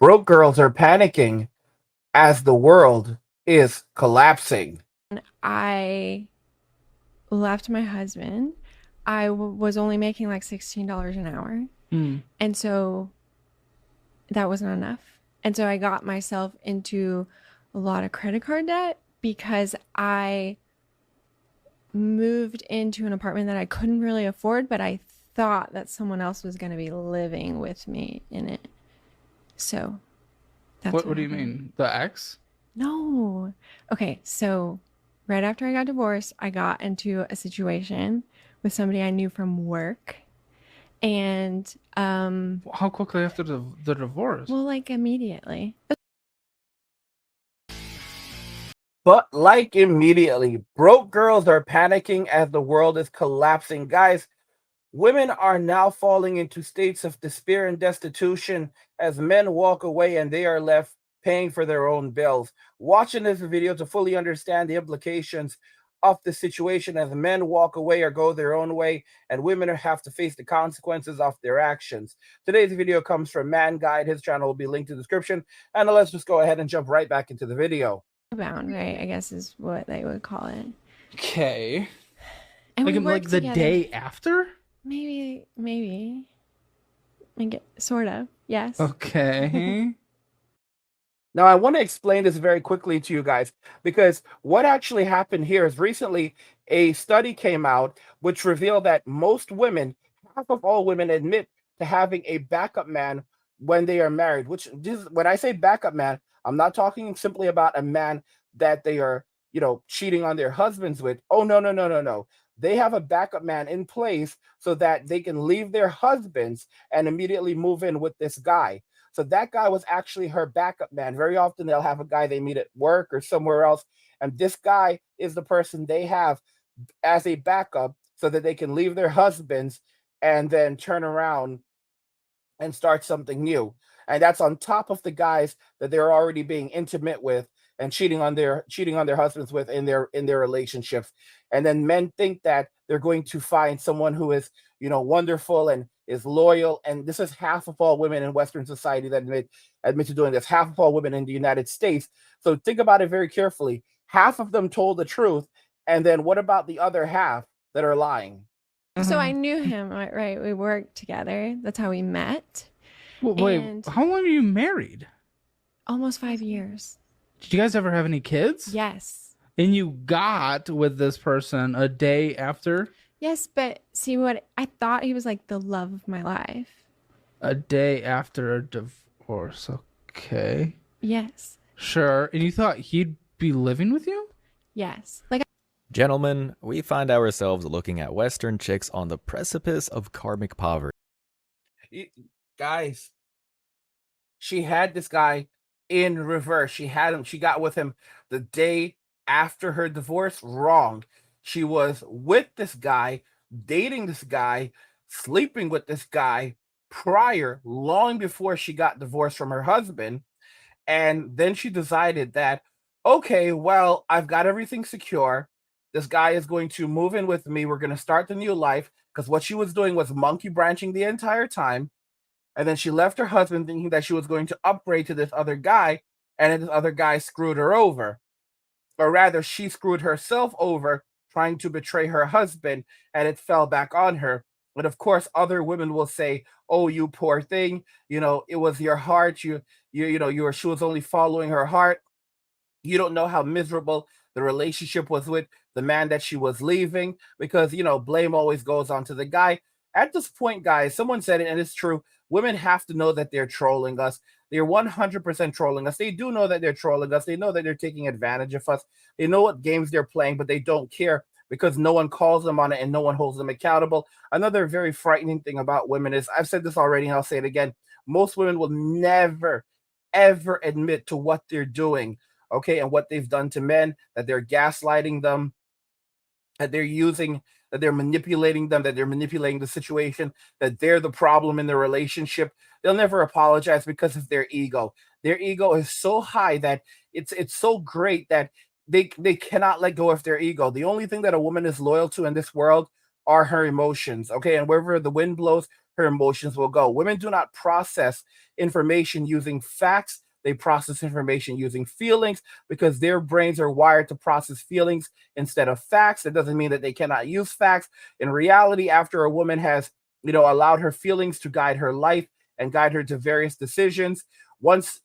Broke girls are panicking as the world is collapsing. I left my husband. Was only making like $16 an hour. Mm. And so that wasn't enough. And so I got myself into a lot of credit card debt because I moved into an apartment that I couldn't really afford, but I thought that someone else was going to be living with me in it. So that's What what do you happened. mean? The ex? No. Okay, so right after I got divorced, I got into a situation with somebody I knew from work. And How quickly after the divorce? well, like immediately. But like immediately, broke girls are panicking as the world is collapsing. Guys, women are now falling into states of despair and destitution as men walk away and they are left paying for their own bills. Watching this video to fully understand the implications of the situation as men walk away or go their own way and women have to face the consequences of their actions. Today's video comes from Man Guide. His channel will be linked in the description. And let's just go ahead and jump right back into the video. Bound, right? I guess is what they would call it. Okay. And we worked Like the together. day after? Maybe. Sort of. Yes. Okay. Now, I want to explain this very quickly to you guys because what actually happened here is recently a study came out which revealed that most women, half of all women, admit to having a backup man when they are married. Which, when I say backup man, I'm not talking simply about a man that they are, cheating on their husbands with. Oh, no, no, no, no, no. They have a backup man in place so that they can leave their husbands and immediately move in with this guy. So that guy was actually her backup man. Very often they'll have a guy they meet at work or somewhere else, and this guy is the person they have as a backup so that they can leave their husbands and then turn around and start something new. And that's on top of the guys that they're already being intimate with and cheating on their husbands with in their relationships. And then men think that they're going to find someone who is, wonderful and is loyal. And this is half of all women in Western society that admit to doing this. Half of all women in the United States. So think about it very carefully. Half of them told the truth. And then what about the other half that are lying? So I knew him, right? We worked together. That's how we met. Well, wait, And how long are you married? almost 5 years. Did you guys ever have any kids? Yes. And you got with this person a day after? Yes, but see what I thought he was like the love of my life. A day after a divorce. Okay. Yes. Sure. And you thought he'd be living with you? Yes. Like Gentlemen, we find ourselves looking at Western chicks on the precipice of karmic poverty. Guys, she had this guy in reverse. She got with him the day after her divorce. Wrong. She was with this guy, dating this guy, sleeping with this guy prior, long before she got divorced from her husband. And then she decided that, okay, well, I've got everything secure. This guy is going to move in with me. We're going to start the new life. Because what she was doing was monkey branching the entire time. And then she left her husband thinking that she was going to upgrade to this other guy. And then this other guy screwed her over. Or rather, she screwed herself over trying to betray her husband. And it fell back on her. And of course, other women will say, "Oh, you poor thing! It was your heart. She was only following her heart. You don't know how miserable the relationship was with the man that she was leaving because blame always goes on to the guy." At this point, guys, someone said it, and it's true. Women have to know that they're trolling us. They're 100% trolling us. They do know that they're trolling us. They know that they're taking advantage of us. They know what games they're playing, but they don't care because no one calls them on it and no one holds them accountable. Another very frightening thing about women is, I've said this already and I'll say it again, most women will never, ever admit to what they're doing, okay, and what they've done to men, that they're gaslighting them, that they're manipulating them, that they're manipulating the situation, that they're the problem in the relationship. They'll never apologize because of their ego. Their ego is so high that it's so great that they cannot let go of their ego. The only thing that a woman is loyal to in this world are her emotions. Okay, and wherever the wind blows, her emotions will go. Women do not process information using facts. They process information using feelings because their brains are wired to process feelings instead of facts. That doesn't mean that they cannot use facts. In reality, after a woman has, allowed her feelings to guide her life and guide her to various decisions, once,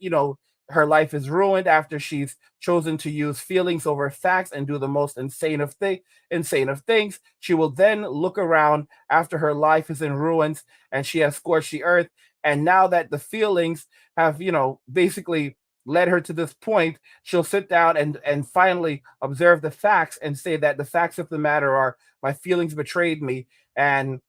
her life is ruined after she's chosen to use feelings over facts and do the most insane of things, she will then look around after her life is in ruins and she has scorched the earth. And now that the feelings have, basically led her to this point, she'll sit down and finally observe the facts and say that the facts of the matter are my feelings betrayed me and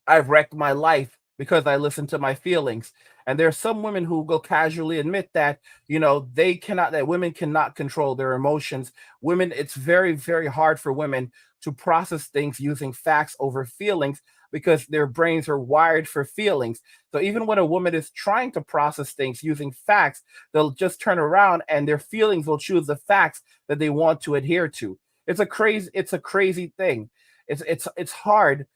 I've wrecked my life because I listened to my feelings. And there are some women who will casually admit that, that women cannot control their emotions. Women, it's very, very hard for women to process things using facts over feelings because their brains are wired for feelings. So even when a woman is trying to process things using facts, they'll just turn around and their feelings will choose the facts that they want to adhere to. It's a crazy thing. It's hard.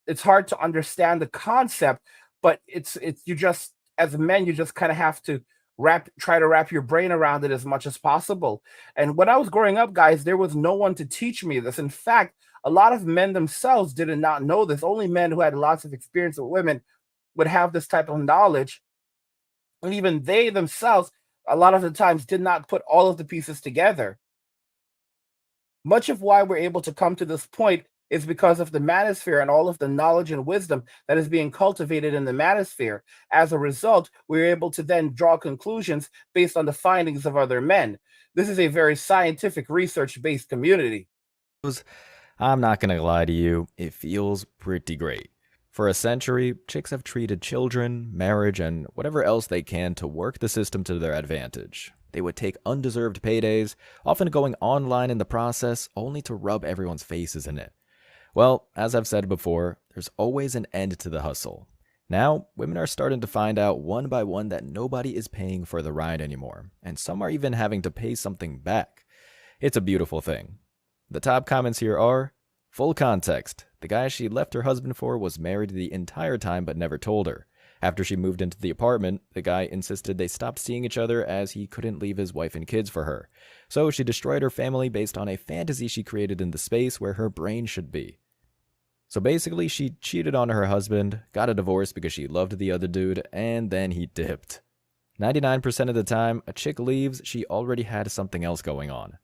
It's hard to understand the concept, but it's you just, as men, you just kind of have to try to wrap your brain around it as much as possible. And when I was growing up, guys, there was no one to teach me this. In fact, a lot of men themselves did not know this. Only men who had lots of experience with women would have this type of knowledge. And even they themselves, a lot of the times, did not put all of the pieces together. Much of why we're able to come to this point is because of the manosphere and all of the knowledge and wisdom that is being cultivated in the manosphere. As a result, we're able to then draw conclusions based on the findings of other men. This is a very scientific, research-based community. I'm not gonna lie to you, it feels pretty great. For a century, chicks have treated children, marriage, and whatever else they can to work the system to their advantage. They would take undeserved paydays, often going online in the process, only to rub everyone's faces in it. Well, as I've said before, there's always an end to the hustle. Now, women are starting to find out one by one that nobody is paying for the ride anymore, and some are even having to pay something back. It's a beautiful thing. The top comments here are, full context, the guy she left her husband for was married the entire time but never told her. After she moved into the apartment, the guy insisted they stop seeing each other as he couldn't leave his wife and kids for her. So she destroyed her family based on a fantasy she created in the space where her brain should be. So basically, she cheated on her husband, got a divorce because she loved the other dude, and then he dipped. 99% of the time, a chick leaves, she already had something else going on.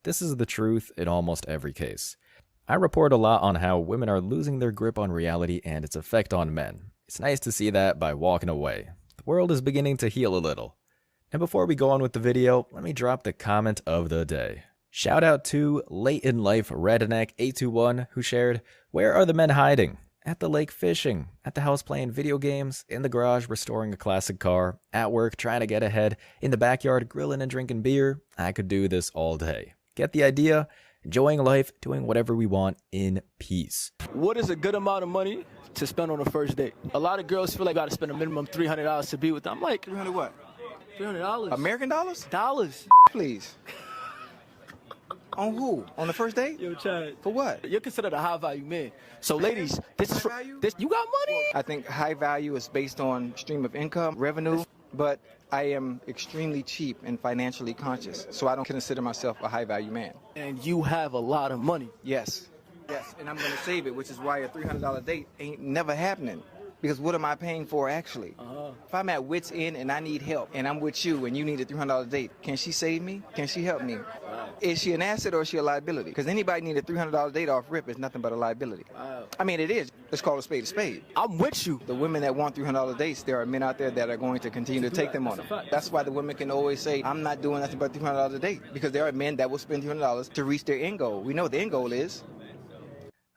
This is the truth in almost every case. I report a lot on how women are losing their grip on reality and its effect on men. It's nice to see that by walking away. The world is beginning to heal a little. And before we go on with the video, let me drop the comment of the day. Shout out to Late in Life Redneck 821 who shared, "Where are the men hiding? At the lake fishing, at the house playing video games, in the garage restoring a classic car, at work trying to get ahead, in the backyard grilling and drinking beer. I could do this all day." Get the idea? Enjoying life, doing whatever we want in peace. What is a good amount of money to spend on a first date? A lot of girls feel like I gotta spend a minimum $300 to be with them. I'm like, 300 what? $300. American dollars? Dollars. Please. On who? On the first date? Yo, Chad. For what? You're considered a high value man. So ladies, this is for, High value? this. You got money? I think high value is based on stream of income, revenue, but I am extremely cheap and financially conscious, so I don't consider myself a high value man. And you have a lot of money. Yes. Yes, and I'm going to save it, which is why a $300 date ain't never happening. Because what am I paying for actually? If I'm at wit's end and I need help and I'm with you and you need a $300 date, can she save me? Can she help me? Is she an asset or is she a liability? Because anybody need a $300 date off rip is nothing but a liability. I mean, it is. Let's call a spade a spade. I'm with you. The women that want $300 dates, there are men out there that are going to continue to take them on them. That's why the women can always say, I'm not doing nothing but $300 a date. Because there are men that will spend $300 to reach their end goal. We know what the end goal is.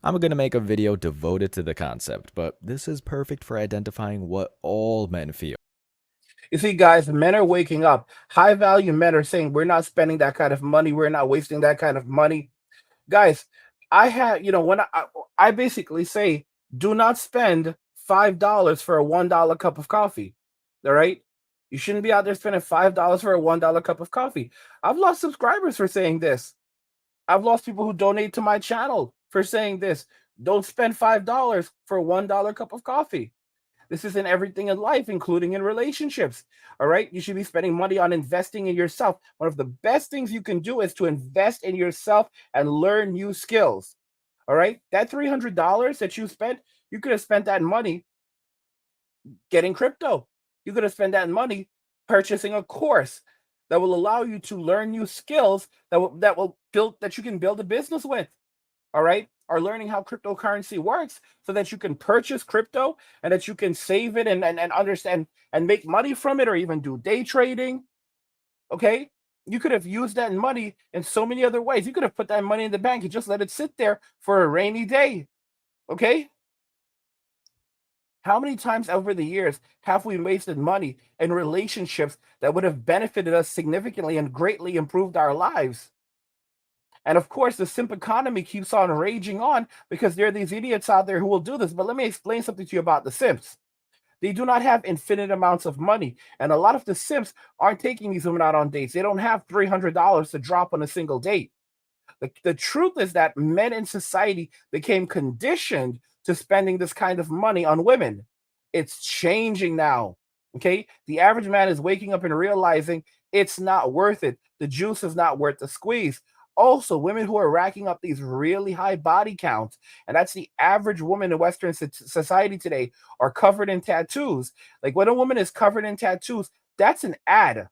I'm going to make a video devoted to the concept, but this is perfect for identifying what all men feel. You see, guys, men are waking up. High value men are saying, we're not spending that kind of money. We're not wasting that kind of money. Guys, I have, when I basically say, do not spend $5 for a $1 cup of coffee. All right? You shouldn't be out there spending $5 for a $1 cup of coffee. I've lost subscribers for saying this. I've lost people who donate to my channel for saying this. Don't spend $5 for a $1 cup of coffee. This is in everything in life, including in relationships. All right. You should be spending money on investing in yourself. One of the best things you can do is to invest in yourself and learn new skills. All right. That $300 that you spent, you could have spent that money getting crypto. You could have spent that money purchasing a course that will allow you to learn new skills that will build that you can build a business with. All right, or learning how cryptocurrency works so that you can purchase crypto and that you can save it and understand and make money from it, or even do day trading. Okay, you could have used that money in so many other ways. You could have put that money in the bank and just let it sit there for a rainy day. Okay, how many times over the years have we wasted money in relationships that would have benefited us significantly and greatly improved our lives? And of course, the simp economy keeps on raging on because there are these idiots out there who will do this. But let me explain something to you about the simps. They do not have infinite amounts of money. And a lot of the simps aren't taking these women out on dates. They don't have $300 to drop on a single date. The truth is that men in society became conditioned to spending this kind of money on women. It's changing now. Okay. The average man is waking up and realizing it's not worth it. The juice is not worth the squeeze. Also, women who are racking up these really high body counts, and that's the average woman in Western society today, are covered in tattoos. Like when a woman is covered in tattoos, that's an ad.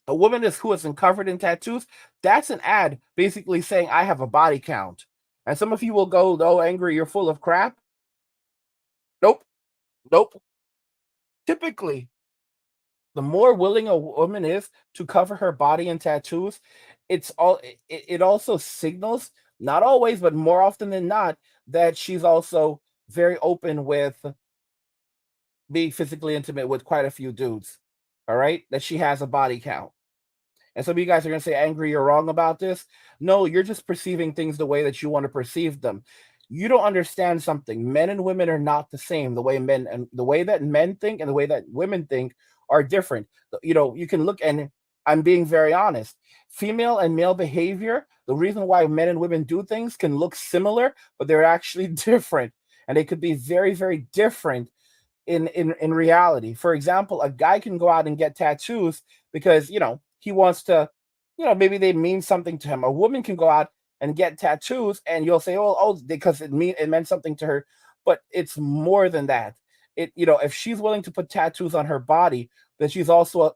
A woman who isn't covered in tattoos, that's an ad basically saying, I have a body count. And some of you will go, oh, Angry, you're full of crap. Nope. Nope. Typically, the more willing a woman is to cover her body in tattoos, it also signals, not always, but more often than not, that she's also very open with being physically intimate with quite a few dudes. All right, that she has a body count. And some of you guys are going to say, Angry, you're wrong about this. No, you're just perceiving things the way that you want to perceive them. You don't understand something. Men and women are not the same. The way that men think and the way that women think are different. You know, you can look, and I'm being very honest. Female and male behavior, the reason why men and women do things can look similar, but they're actually different. And they could be very, very different in reality. For example, a guy can go out and get tattoos because he wants to, maybe they mean something to him. A woman can go out and get tattoos, and you'll say, oh, because it meant something to her, but it's more than that. If she's willing to put tattoos on her body, then she's also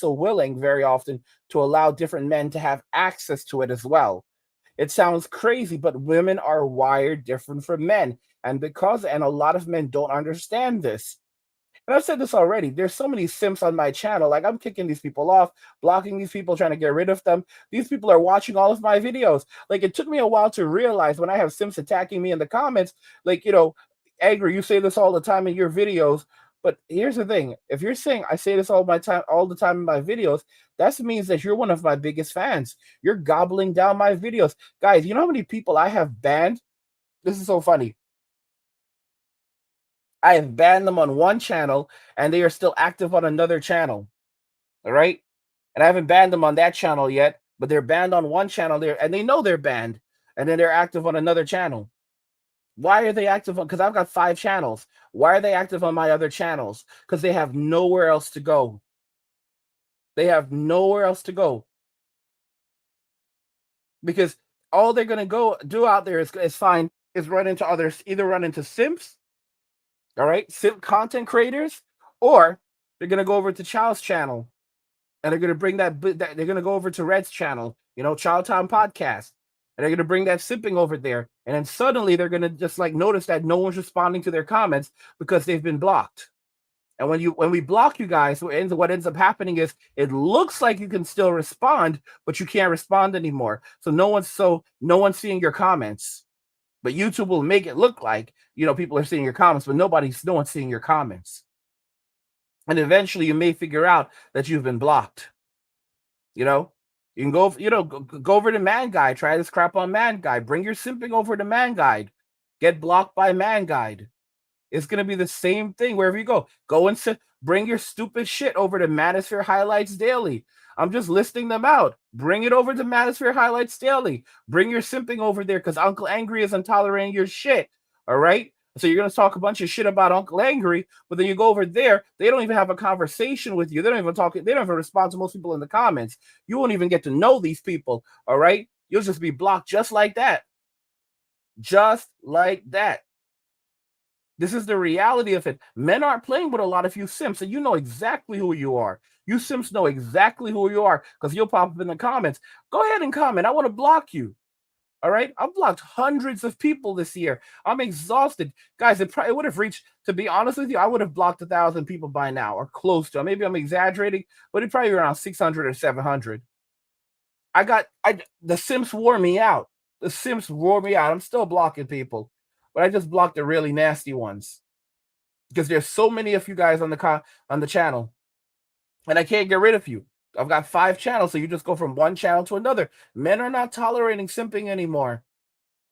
willing very often to allow different men to have access to it as well. It sounds crazy, but women are wired different from men. And a lot of men don't understand this. And I've said this already. There's so many simps on my channel. Like, I'm kicking these people off, blocking these people, trying to get rid of them. These people are watching all of my videos. Like, it took me a while to realize when I have simps attacking me in the comments, like, Angry, you say this all the time in your videos. But here's the thing. If you're saying I say this all the time in my videos, that means that you're one of my biggest fans. You're gobbling down my videos. Guys, you know how many people I have banned? This is so funny. I have banned them on one channel and they are still active on another channel. All right. And I haven't banned them on that channel yet, but they're banned on one channel there and they know they're banned, and then they're active on another channel. Why are they active on? Because I've got 5 channels. Why are they active on my other channels? Because they have nowhere else to go. They have nowhere else to go. Because all they're going to go do out there is run into others, either run into simps, all right, simp content creators, or they're going to go over to Child's channel and they're going to bring that they're going to go over to Red's channel, Child Time Podcast, and they're going to bring that simping over there. And then suddenly they're going to just notice that no one's responding to their comments because they've been blocked. And when we block you guys, what ends up happening is it looks like you can still respond, but you can't respond anymore. So no one's seeing your comments. But YouTube will make it look like, people are seeing your comments, but no one's seeing your comments. And eventually you may figure out that you've been blocked. You can go over to Man Guide, try this crap on Man Guide, bring your simping over to Man Guide, get blocked by Man Guide. It's going to be the same thing wherever you go. Go and bring your stupid shit over to Manosphere Highlights Daily. I'm just listing them out. Bring it over to Manosphere Highlights Daily. Bring your simping over there because Uncle Angry isn't tolerating your shit. All right? So you're going to talk a bunch of shit about Uncle Angry, but then you go over there, they don't even have a conversation with you. They don't even talk. They don't even respond to most people in the comments. You won't even get to know these people. All right. You'll just be blocked just like that. Just like that. This is the reality of it. Men aren't playing with a lot of you simps, and you know exactly who you are. You simps know exactly who you are because you'll pop up in the comments. Go ahead and comment. I want to block you. All right. I've blocked hundreds of people this year. I'm exhausted. Guys, it would have reached, to be honest with you, I would have blocked 1,000 people by now or close to. Maybe I'm exaggerating, but it probably around 600 or 700. The Sims wore me out. The Sims wore me out. I'm still blocking people, but I just blocked the really nasty ones because there's so many of you guys on the channel, and I can't get rid of you. I've got 5 channels, so you just go from one channel to another. Men are not tolerating simping anymore.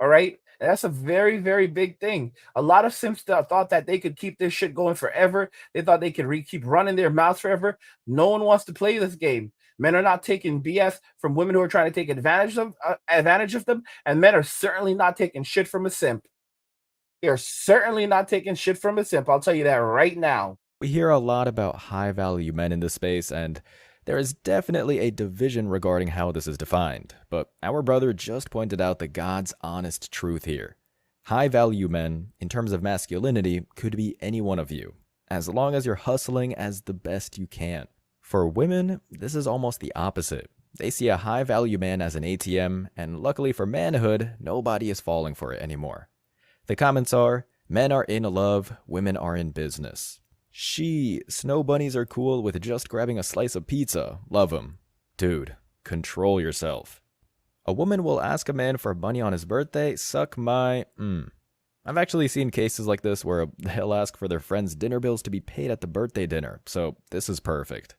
All right. And that's a very, very big thing. A lot of simps thought that they could keep this shit going forever. They thought they could keep running their mouths forever. No one wants to play this game. Men are not taking BS from women who are trying to take advantage of them, and men are certainly not taking shit from a simp. They are certainly not taking shit from a simp. I'll tell you that right now. We hear a lot about high-value men in this space, and there is definitely a division regarding how this is defined, but our brother just pointed out the God's honest truth here. High-value men, in terms of masculinity, could be any one of you, as long as you're hustling as the best you can. For women, this is almost the opposite. They see a high-value man as an ATM, and luckily for manhood, nobody is falling for it anymore. The comments are, men are in love, women are in business. Snow bunnies are cool with just grabbing a slice of pizza. Love 'em. Dude, control yourself. A woman will ask a man for money on his birthday, suck my... I've actually seen cases like this where they'll ask for their friends' dinner bills to be paid at the birthday dinner, so this is perfect.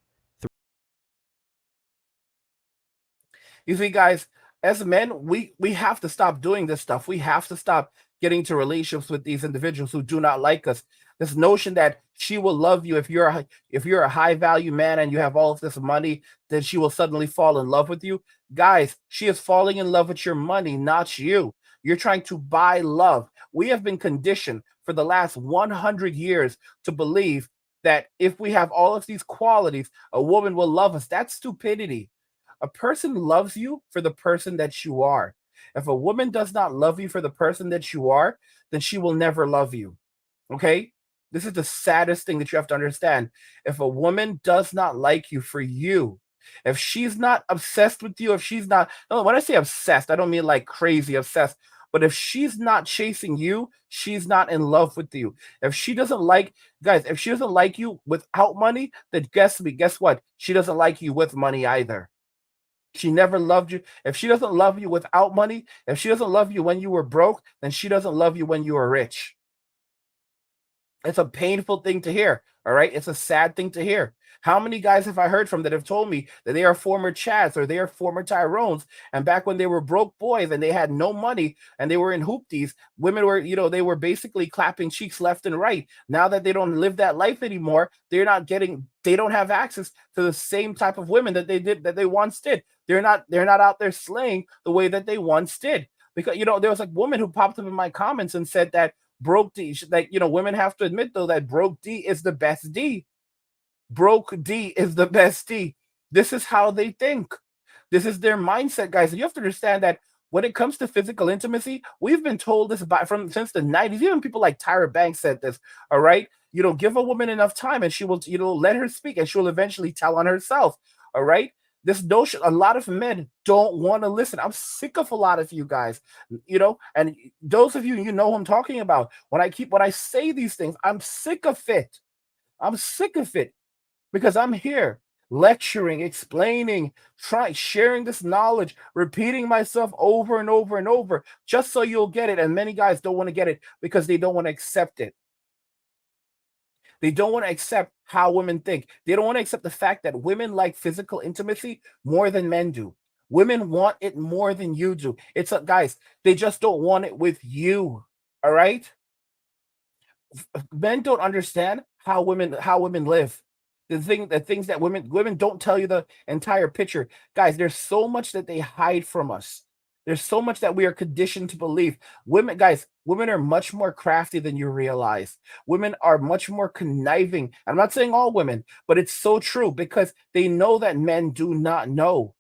You see, guys, as men, we have to stop doing this stuff. We have to stop getting into relationships with these individuals who do not like us. This notion that she will love you if you're a high value man and you have all of this money, then she will suddenly fall in love with you. Guys, she is falling in love with your money, not you. You're trying to buy love. We have been conditioned for the last 100 years to believe that if we have all of these qualities, a woman will love us. That's stupidity. A person loves you for the person that you are. If a woman does not love you for the person that you are, then she will never love you. Okay? This is the saddest thing that you have to understand. If a woman does not like you for you, if she's not obsessed with you, if she's not, no, when I say obsessed, I don't mean like crazy obsessed, but if she's not chasing you, she's not in love with you. If she doesn't like, guys, if she doesn't like you without money, then guess what? She doesn't like you with money either. She never loved you. If she doesn't love you without money, if she doesn't love you when you were broke, then she doesn't love you when you were rich. It's a painful thing to hear. All right. It's a sad thing to hear. How many guys have I heard from that have told me that they are former Chads or they are former Tyrones? And back when they were broke boys and they had no money and they were in hoopties, women were, they were basically clapping cheeks left and right. Now that they don't live that life anymore, they don't have access to the same type of women that they once did. They're not out there slaying the way that they once did. Because, there was a woman who popped up in my comments and said that broke D, like, women have to admit though that broke D is the best D. Broke D is the best D. This is how they think. This is their mindset, guys. And you have to understand that when it comes to physical intimacy, we've been told this since the 90s. Even people like Tyra Banks said this. All right. Give a woman enough time and she will, let her speak and she will eventually tell on herself. All right. This notion, a lot of men don't want to listen. I'm sick of a lot of you guys, and those of you, who I'm talking about. When I say these things, I'm sick of it. I'm sick of it because I'm here lecturing, explaining, sharing this knowledge, repeating myself over and over and over, just so you'll get it. And many guys don't want to get it because they don't want to accept it. They don't want to accept how women think. They don't want to accept the fact that women like physical intimacy more than men do. Women want it more than you do. Guys, they just don't want it with you. All right? Men don't understand how women live. The things that women don't tell you the entire picture. Guys, there's so much that they hide from us. There's so much that we are conditioned to believe. Women, guys, women are much more crafty than you realize. Women are much more conniving. I'm not saying all women, but it's so true because they know that men do not know.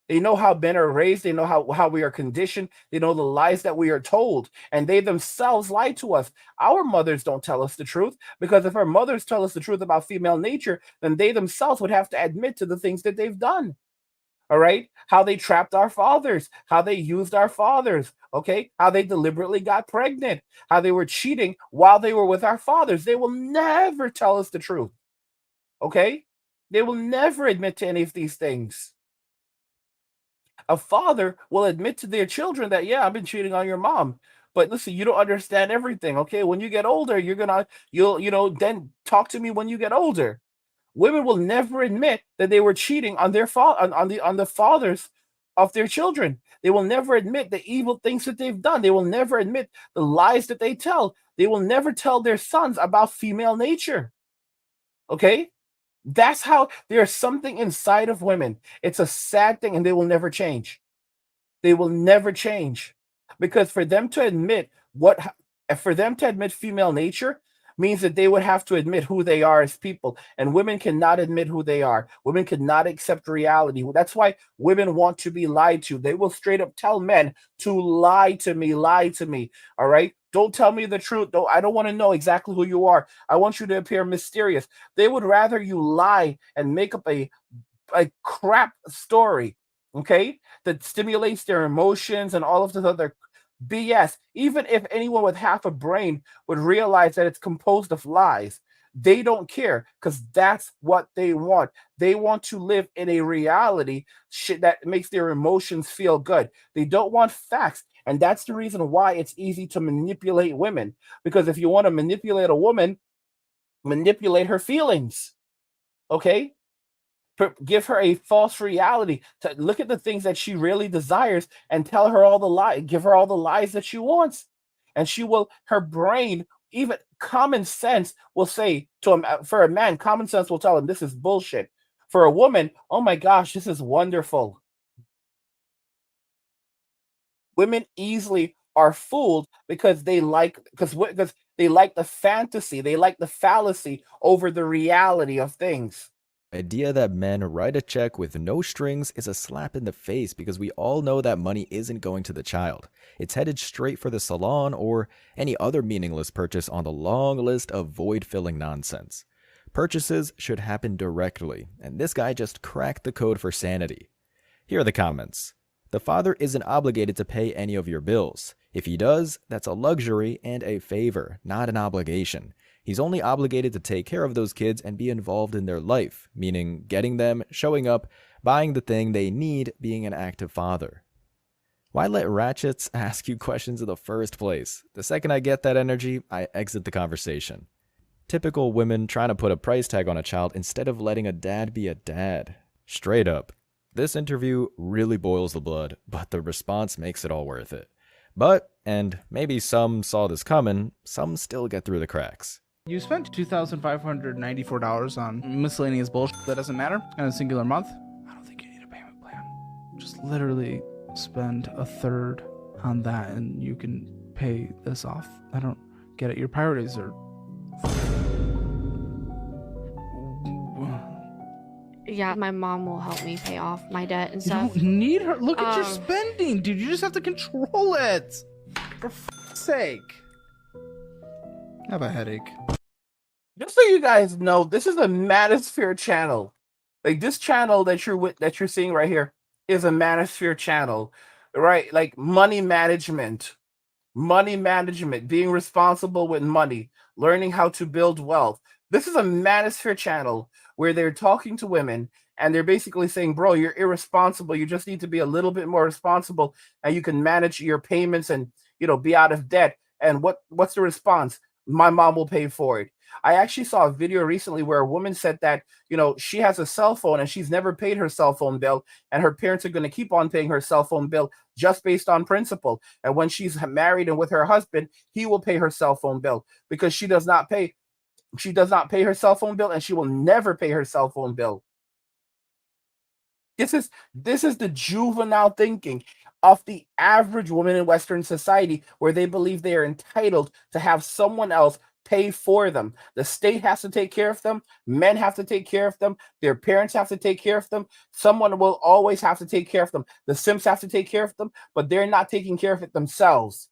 They know how men are raised. They know how we are conditioned. They know the lies that we are told, and they themselves lie to us. Our mothers don't tell us the truth because if our mothers tell us the truth about female nature, then they themselves would have to admit to the things that they've done. All right, how they trapped our fathers, how they used our fathers, okay, how they deliberately got pregnant, how they were cheating while they were with our fathers. They will never tell us the truth, okay? They will never admit to any of these things. A father will admit to their children that, yeah, I've been cheating on your mom. But listen, you don't understand everything. Okay. When you get older, you'll then talk to me when you get older. Women will never admit that they were cheating on their on the fathers of their children. They will never admit the evil things that they've done. They will never admit the lies that they tell. They will never tell their sons about female nature. Okay? That's how there's something inside of women. It's a sad thing, and they will never change. They will never change because for them to admit female nature means that they would have to admit who they are as people, and women cannot admit who they are. Women cannot accept reality. That's why women want to be lied to. They will straight up tell men to lie to me, lie to me. All right, don't tell me the truth. I don't want to know exactly who you are. I want you to appear mysterious. They would rather you lie and make up a crap story, okay, that stimulates their emotions and all of this other BS. Even if anyone with half a brain would realize that it's composed of lies, they don't care because that's what they want. They want to live in a reality shit that makes their emotions feel good. They don't want facts. And that's the reason why it's easy to manipulate women. Because if you want to manipulate a woman, manipulate her feelings. Okay? Give her a false reality to look at the things that she really desires and tell her all the lies, give her all the lies that she wants, and her brain, even common sense will say to him. For a man, common sense will tell him this is bullshit. For a woman, oh my gosh, this is wonderful. Women easily are fooled because they like the fantasy, they like the fallacy over the reality of things. Idea that men write a check with no strings is a slap in the face because we all know that money isn't going to the child. It's headed straight for the salon or any other meaningless purchase on the long list of void-filling nonsense. Purchases should happen directly, and this guy just cracked the code for sanity. Here are the comments. The father isn't obligated to pay any of your bills. If he does, that's a luxury and a favor, not an obligation. He's only obligated to take care of those kids and be involved in their life, meaning getting them, showing up, buying the thing they need, being an active father. Why let ratchets ask you questions in the first place? The second I get that energy, I exit the conversation. Typical women trying to put a price tag on a child instead of letting a dad be a dad. Straight up. This interview really boils the blood, but the response makes it all worth it. But, and maybe some saw this coming, some still get through the cracks. You spent $2,594 on miscellaneous bullshit that doesn't matter in a singular month. I don't think you need a payment plan. Just literally spend a third on that and you can pay this off. I don't get it. Your priorities are... Yeah, my mom will help me pay off my debt and stuff. You don't need her. Look at your spending, dude. You just have to control it. For f***'s sake. I have a headache. Just so you guys know, this is a Manosphere channel. Like this channel that you're seeing right here is a Manosphere channel, right? Like money management, being responsible with money, learning how to build wealth. This is a Manosphere channel where they're talking to women and they're basically saying, bro, you're irresponsible. You just need to be a little bit more responsible and you can manage your payments and, be out of debt. And what's the response? My mom will pay for it. I actually saw a video recently where a woman said that, she has a cell phone and she's never paid her cell phone bill and her parents are going to keep on paying her cell phone bill just based on principle. And when she's married and with her husband, he will pay her cell phone bill because she does not pay her cell phone bill and she will never pay her cell phone bill. This is the juvenile thinking of the average woman in Western society, where they believe they are entitled to have someone else pay for them. The state has to take care of them. Men have to take care of them. Their parents have to take care of them. Someone will always have to take care of them. The Simps have to take care of them, but they're not taking care of it themselves.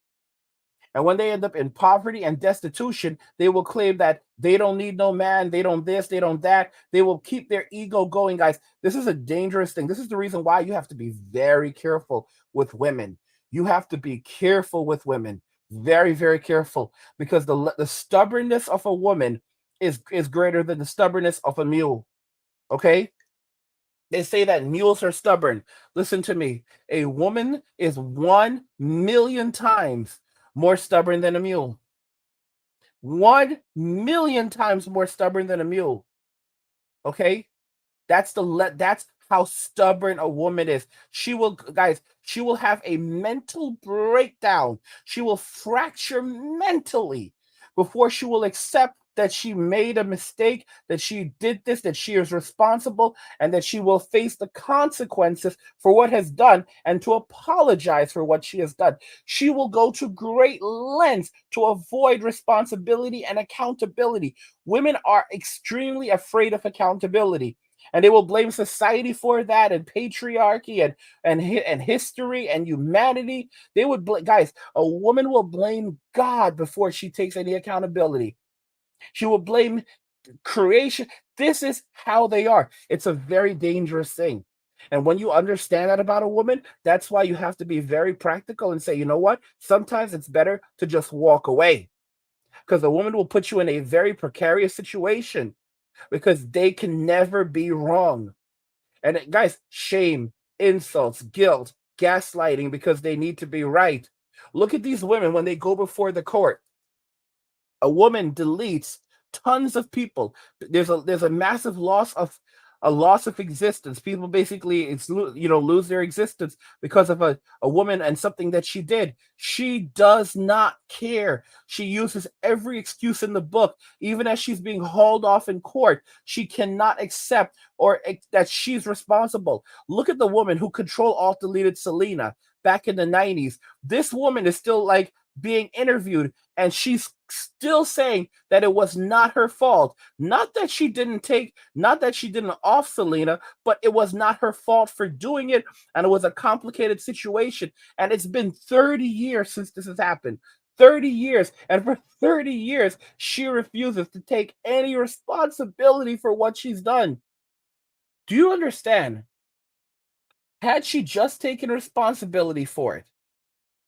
And when they end up in poverty and destitution, they will claim that they don't need no man, they don't this, they don't that. They will keep their ego going, guys. This is a dangerous thing. This is the reason why you have to be very careful with women. You have to be careful with women. Very, very careful, because the stubbornness of a woman is greater than the stubbornness of a mule. Okay? They say that mules are stubborn. Listen to me. A woman is 1,000,000 times more stubborn than a mule. 1,000,000 times more stubborn than a mule. Okay? That's how stubborn a woman is. She will, guys, she will have a mental breakdown. She will fracture mentally before she will accept that she made a mistake, that she did this, that she is responsible, and that she will face the consequences for what has done, and to apologize for what she has done. She will go to great lengths to avoid responsibility and accountability. Women are extremely afraid of accountability, and they will blame society for that, and patriarchy, and history and humanity. They would guys, a woman will blame God before she takes any accountability. She will blame creation. This is how they are. It's a very dangerous thing. And when you understand that about a woman, that's why you have to be very practical and say, you know what? Sometimes it's better to just walk away, because a woman will put you in a very precarious situation, because they can never be wrong. And guys, shame, insults, guilt, gaslighting because they need to be right. Look at these women when they go before the court. A woman deletes tons of people. There's a massive loss of existence. People basically lose their existence because of a woman and something that she did. She does not care. She uses every excuse in the book, even as she's being hauled off in court. She cannot accept that she's responsible. Look at the woman who Control Alt deleted Selena back in the 90s. This woman is still like being interviewed, and she's still saying that it was not her fault. Not that she didn't off Selena, but it was not her fault for doing it, and it was a complicated situation. And it's been 30 years since this has happened. 30 years. And for 30 years, she refuses to take any responsibility for what she's done. Do you understand? Had she just taken responsibility for it,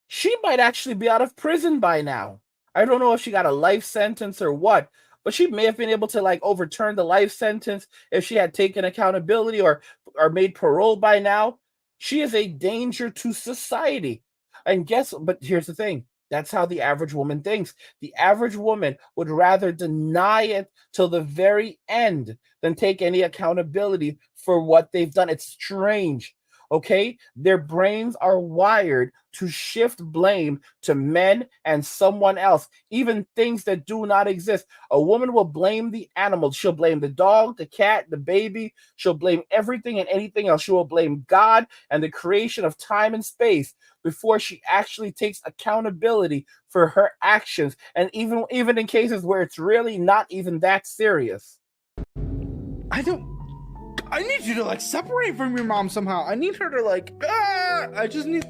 she might actually be out of prison by now. I don't know if she got a life sentence or what, but she may have been able to like overturn the life sentence if she had taken accountability or made parole by now. She is a danger to society. But here's the thing. That's how the average woman thinks. The average woman would rather deny it till the very end than take any accountability for what they've done. It's strange. Okay, their brains are wired to shift blame to men and someone else, even things that do not exist. A woman will blame the animal. She'll blame the dog, the cat, the baby. She'll blame everything and anything else. She will blame God and the creation of time and space before she actually takes accountability for her actions, and even in cases where it's really not even that serious. I need you to like separate from your mom somehow. I need her to I just need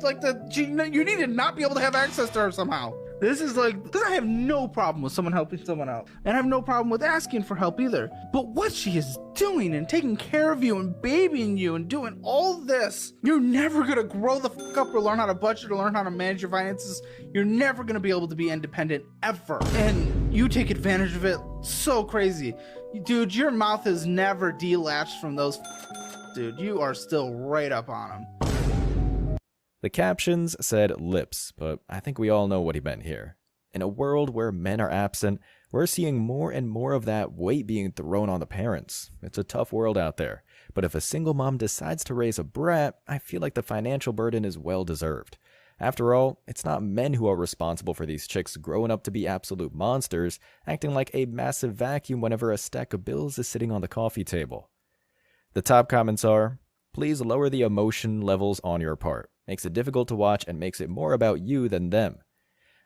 you need to not be able to have access to her somehow. This is because I have no problem with someone helping someone out, and I have no problem with asking for help either. But what she is doing and taking care of you and babying you and doing all this, you're never gonna grow the fuck up or learn how to budget or learn how to manage your finances. You're never gonna be able to be independent ever. And you take advantage of it so crazy. Dude, your mouth is never delatched from those dude. You are still right up on them. The captions said lips, but I think we all know what he meant here. In a world where men are absent, we're seeing more and more of that weight being thrown on the parents. It's a tough world out there, but if a single mom decides to raise a brat, I feel like the financial burden is well deserved. After all, it's not men who are responsible for these chicks growing up to be absolute monsters, acting like a massive vacuum whenever a stack of bills is sitting on the coffee table. The top comments are, Please lower the emotion levels on your part. Makes it difficult to watch and makes it more about you than them.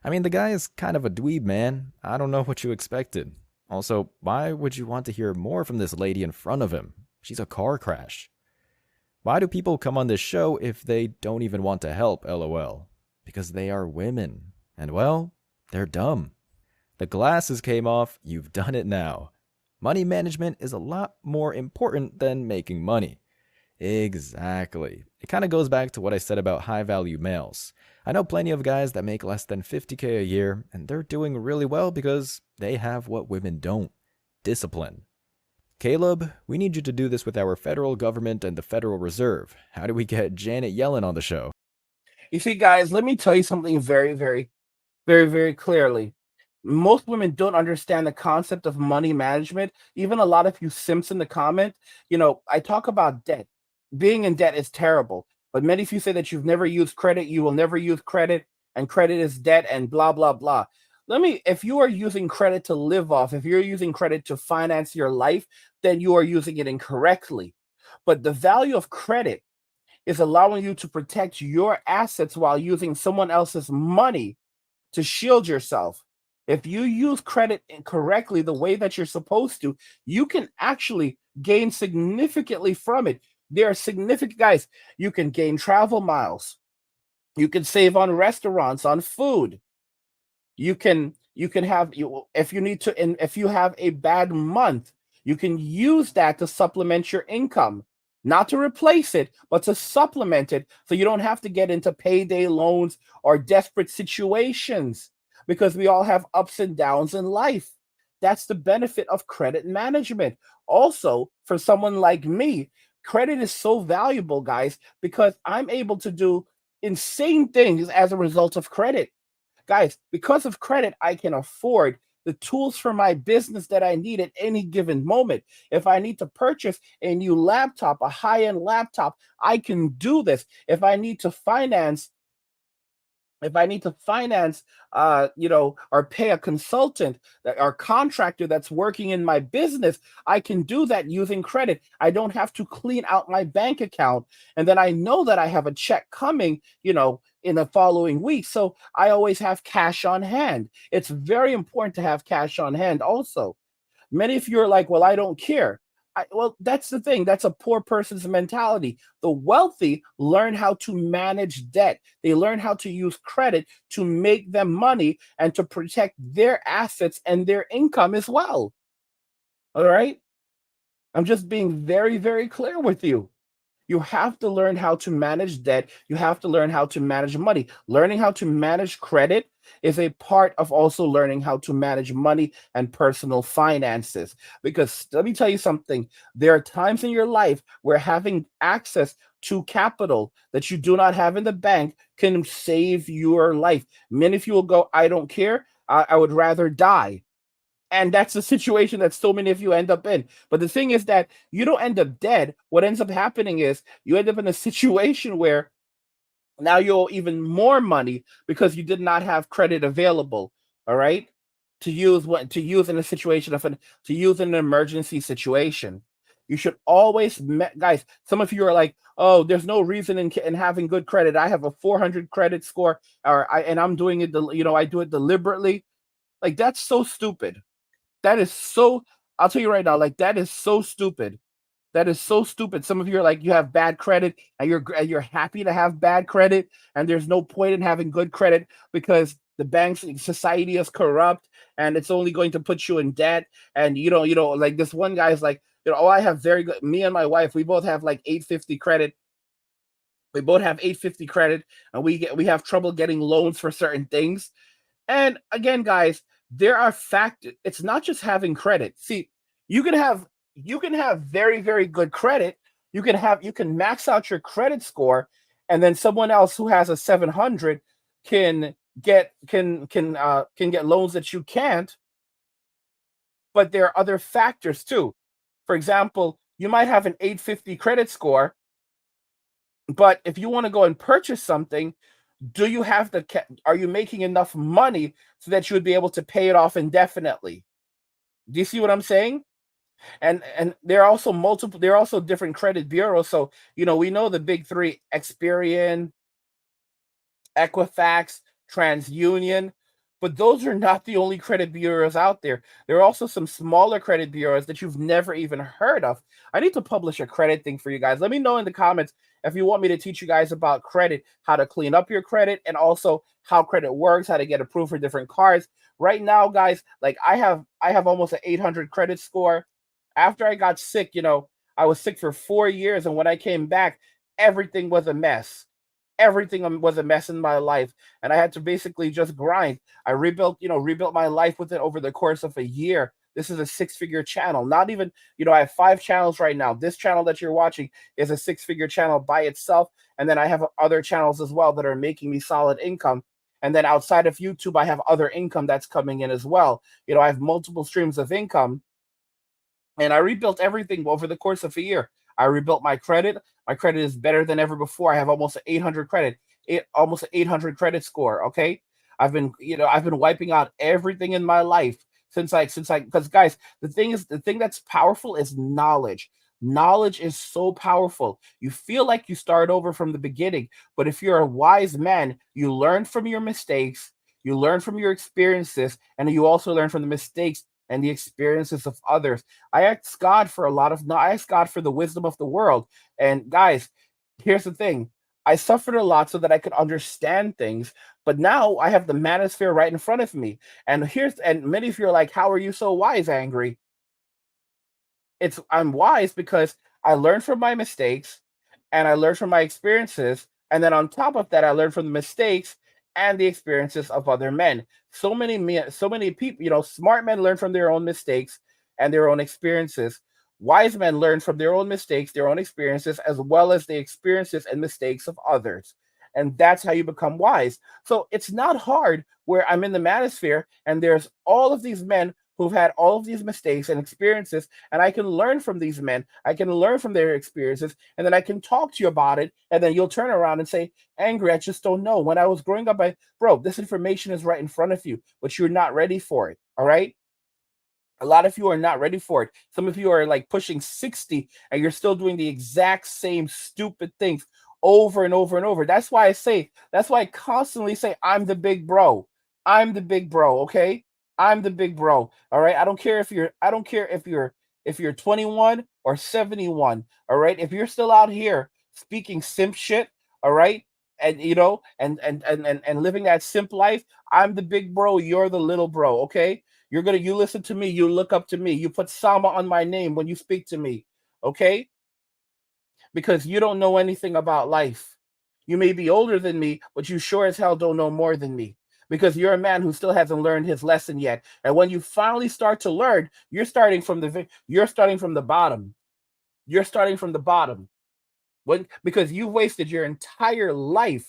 I mean, the guy is kind of a dweeb, man. I don't know what you expected. Also, why would you want to hear more from this lady in front of him? She's a car crash. Why do people come on this show if they don't even want to help, lol? Because they are women. And well, they're dumb. The glasses came off, you've done it now. Money management is a lot more important than making money. Exactly. It kind of goes back to what I said about high-value males. I know plenty of guys that make less than $50K a year, and they're doing really well because they have what women don't. Discipline. Caleb, we need you to do this with our federal government and the Federal Reserve. How do we get Janet Yellen on the show? You see, guys, let me tell you something very, very, very, very clearly. Most women don't understand the concept of money management. Even a lot of you simps in the comment, I talk about debt. Being in debt is terrible. But many of you say that you've never used credit, you will never use credit, and credit is debt, and blah, blah, blah. If you are using credit to live off, if you're using credit to finance your life, then you are using it incorrectly. But the value of credit is allowing you to protect your assets while using someone else's money to shield yourself. If you use credit correctly the way that you're supposed to, you can actually gain significantly from it. There are significant guys. You can gain travel miles. You can save on restaurants, on food. You can have if you need to, and if you have a bad month, you can use that to supplement your income, not to replace it, but to supplement it, so you don't have to get into payday loans or desperate situations, because we all have ups and downs in life. That's the benefit of credit management. Also, for someone like me, credit is so valuable, guys, because I'm able to do insane things as a result of credit. Guys, because of credit, I can afford the tools for my business that I need at any given moment. If I need to purchase a new laptop, a high-end laptop, I can do this. If I need to finance, or pay a consultant or contractor that's working in my business, I can do that using credit. I don't have to clean out my bank account. And then I know that I have a check coming, in the following week. So I always have cash on hand. It's very important to have cash on hand also. Many of you are like, well, I don't care. Well, that's the thing. That's a poor person's mentality. The wealthy learn how to manage debt. They learn how to use credit to make them money and to protect their assets and their income as well. All right? I'm just being very, very clear with you. You have to learn how to manage debt. You have to learn how to manage money. Learning how to manage credit is a part of also learning how to manage money and personal finances. Because let me tell you something, there are times in your life where having access to capital that you do not have in the bank can save your life. Many of you will go, I don't care. I would rather die. And that's the situation that so many of you end up in. But the thing is that you don't end up dead. What ends up happening is you end up in a situation where now you owe even more money because you did not have credit available. All right, to use in a situation to use in an emergency situation. You should always, guys. Some of you are like, "Oh, there's no reason in having good credit. I have a 400 credit score, and I'm doing it. I do it deliberately. Like, that's so stupid. That is so, I'll tell you right now, like, that is so stupid. That is so stupid. Some of you are like, you have bad credit and you're happy to have bad credit, and there's no point in having good credit because the banks society is corrupt and it's only going to put you in debt. And like this one guy's like, oh, I have very good, me and my wife, we both have like 850 credit. We both have 850 credit, and we have trouble getting loans for certain things. And again, guys, there are factors. It's not just having credit. See, you can have very, very good credit. You can max out your credit score, and then someone else who has a 700 can get loans that you can't. But there are other factors too. For example, you might have an 850 credit score, but if you want to go and purchase something, are you making enough money so that you would be able to pay it off indefinitely? Do you see what I'm saying? And there are also multiple. There are also different credit bureaus. So we know the big three: Experian, Equifax, TransUnion, but those are not the only credit bureaus out there. There are also some smaller credit bureaus that you've never even heard of. I need to publish a credit thing for you guys. Let me know in the comments if you want me to teach you guys about credit, how to clean up your credit, and also how credit works, how to get approved for different cards. Right now, guys, like I have almost an 800 credit score. After I got sick, I was sick for 4 years, and when I came back, everything was a mess. Everything was a mess in my life, and I had to basically just grind. I rebuilt my life with it over the course of a year. This is a six-figure channel. Not even, I have 5 channels right now. This channel that you're watching is a six-figure channel by itself, and then I have other channels as well that are making me solid income. And then outside of YouTube, I have other income that's coming in as well. I have multiple streams of income, and I rebuilt everything over the course of a year. I rebuilt my credit. My credit is better than ever before. I have almost an 800 credit, almost an 800 credit score. Okay, I've been wiping out everything in my life because guys, the thing that's powerful is knowledge. Knowledge is so powerful. You feel like you start over from the beginning, but if you're a wise man, you learn from your mistakes, you learn from your experiences, and you also learn from the mistakes and the experiences of others. I ask God for the wisdom of the world. And guys, here's the thing. I suffered a lot so that I could understand things, but now I have the manosphere right in front of me. And many of you are like, how are you so wise, Angry? I'm wise because I learned from my mistakes and I learned from my experiences. And then on top of that, I learned from the mistakes and the experiences of other men. So many people, smart men learn from their own mistakes and their own experiences. Wise men learn from their own mistakes, their own experiences, as well as the experiences and mistakes of others. And that's how you become wise. So it's not hard where I'm in the manosphere and there's all of these men who've had all of these mistakes and experiences, and I can learn from these men. I can learn from their experiences, and then I can talk to you about it, and then you'll turn around and say, Angry, I just don't know. When I was growing up, bro, this information is right in front of you, but you're not ready for it. All right. A lot of you are not ready for it. Some of you are like pushing 60 and you're still doing the exact same stupid things over and over and over. That's why I constantly say, I'm the big bro. I'm the big bro, okay? I'm the big bro. All right. I don't care if you're 21 or 71. All right. If you're still out here speaking simp shit, all right, and and living that simp life, I'm the big bro, you're the little bro, okay? You listen to me, you look up to me, you put Sama on my name when you speak to me, okay? Because you don't know anything about life. You may be older than me, but you sure as hell don't know more than me. Because you're a man who still hasn't learned his lesson yet. And when you finally start to learn, you're starting from the bottom. You're starting from the bottom. Because you wasted your entire life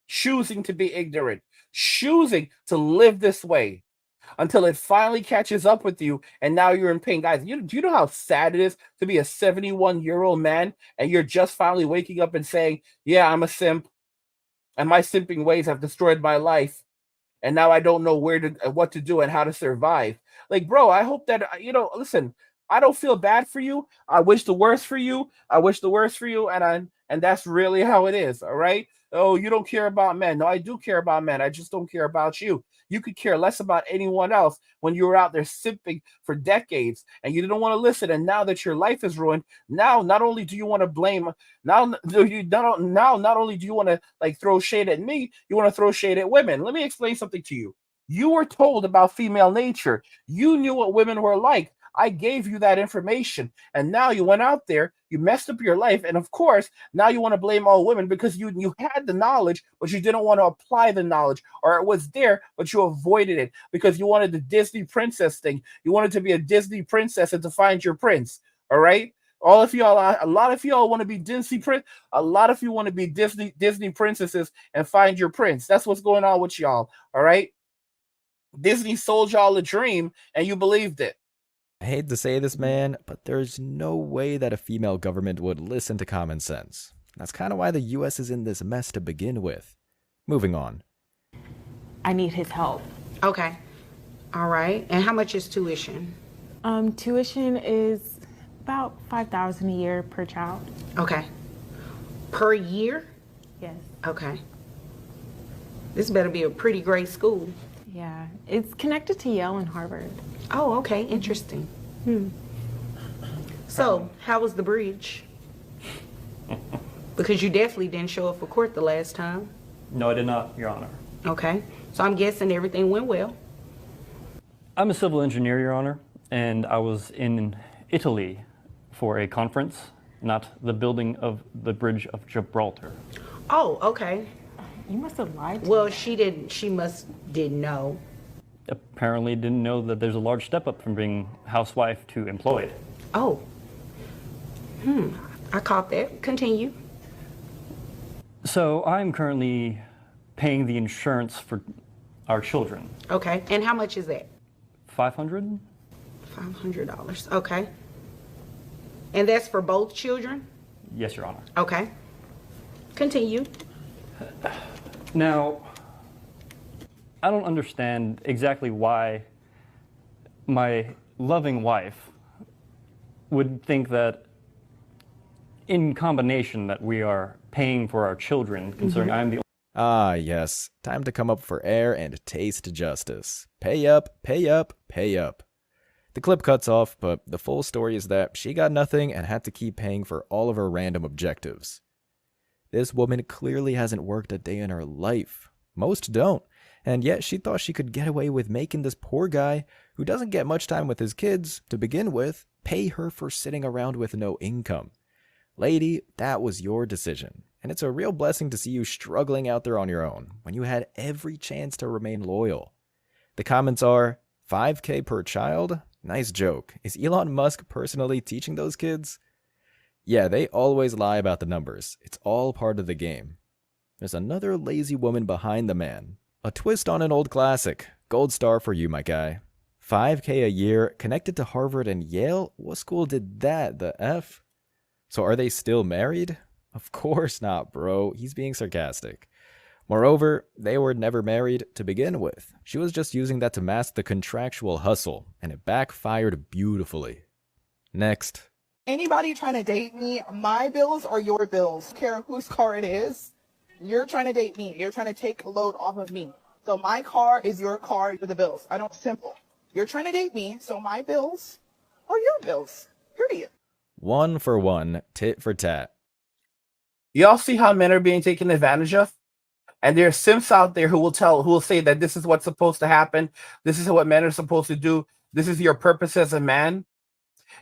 choosing to be ignorant, choosing to live this way until it finally catches up with you and now you're in pain. Guys, do you know how sad it is to be a 71-year-old man and you're just finally waking up and saying, yeah, I'm a simp and my simping ways have destroyed my life and now I don't know what to do and how to survive. Like, bro, I hope that listen, I don't feel bad for you. I wish the worst for you. I wish the worst for you, and that's really how it is. All right. Oh, you don't care about men. No, I do care about men. I just don't care about you. You could care less about anyone else when you were out there simping for decades and you didn't want to listen. And now that your life is ruined, now not only do you want to blame, now do you not only do you want to like throw shade at me, you want to throw shade at women. Let me explain something to you. You were told about female nature. You knew what women were like. I gave you that information. And now you went out there, you messed up your life. And of course, now you want to blame all women because you had the knowledge, but you didn't want to apply the knowledge, or it was there, but you avoided it because you wanted the Disney princess thing. You wanted to be a Disney princess and to find your prince. All right. All of y'all, a lot of y'all want to be Disney prince. A lot of you want to be Disney princesses and find your prince. That's what's going on with y'all. All right. Disney sold y'all a dream and you believed it. I hate to say this, man, but there's no way that a female government would listen to common sense. That's kind of why the US is in this mess to begin with. Moving on. I need his help. Okay. All right. And how much is tuition? Tuition is about $5,000 a year per child. Okay. Per year? Yes. Okay. This better be a pretty great school. Yeah. It's connected to Yale and Harvard. Oh, okay. Interesting. So, how was the bridge? Because you definitely didn't show up for court the last time. No, I did not, Your Honor. Okay. So I'm guessing everything went well. I'm a civil engineer, Your Honor, and I was in Italy for a conference, not the building of the Bridge of Gibraltar. Oh, okay. You must have lied to Well, me. she didn't know. Apparently didn't know that there's a large step up from being housewife to employed. Oh. I caught that. Continue. So I'm currently paying the insurance for our children. Okay. And how much is that? $500? $500. Okay. And that's for both children? Yes, Your Honor. Okay. Continue. Now, I don't understand exactly why my loving wife would think that in combination that we are paying for our children, considering I'm the Ah, yes. Time to come up for air and taste justice. Pay up, pay up, pay up. The clip cuts off, but the full story is that she got nothing and had to keep paying for all of her random objectives. This woman clearly hasn't worked a day in her life. Most don't. And yet she thought she could get away with making this poor guy, who doesn't get much time with his kids, to begin with, pay her for sitting around with no income. Lady, that was your decision. And it's a real blessing to see you struggling out there on your own, when you had every chance to remain loyal. The comments are, $5K per child? Nice joke. Is Elon Musk personally teaching those kids? Yeah, they always lie about the numbers. It's all part of the game. There's another lazy woman behind the man. A twist on an old classic. Gold star for you, my guy. $5K a year, connected to Harvard and Yale? What school did that, the F? So are they still married? Of course not, bro. He's being sarcastic. Moreover, they were never married to begin with. She was just using that to mask the contractual hustle, and it backfired beautifully. Next. Anybody trying to date me, my bills are your bills. I don't care whose car it is. You're trying to date me. You're trying to take a load off of me. So my car is your car for the bills. I don't simple. You're trying to date me, so my bills are your bills. Period. 1 for 1, tit for tat. Y'all see how men are being taken advantage of? And there's simps out there who will say that this is what's supposed to happen. This is what men are supposed to do. This is your purpose as a man.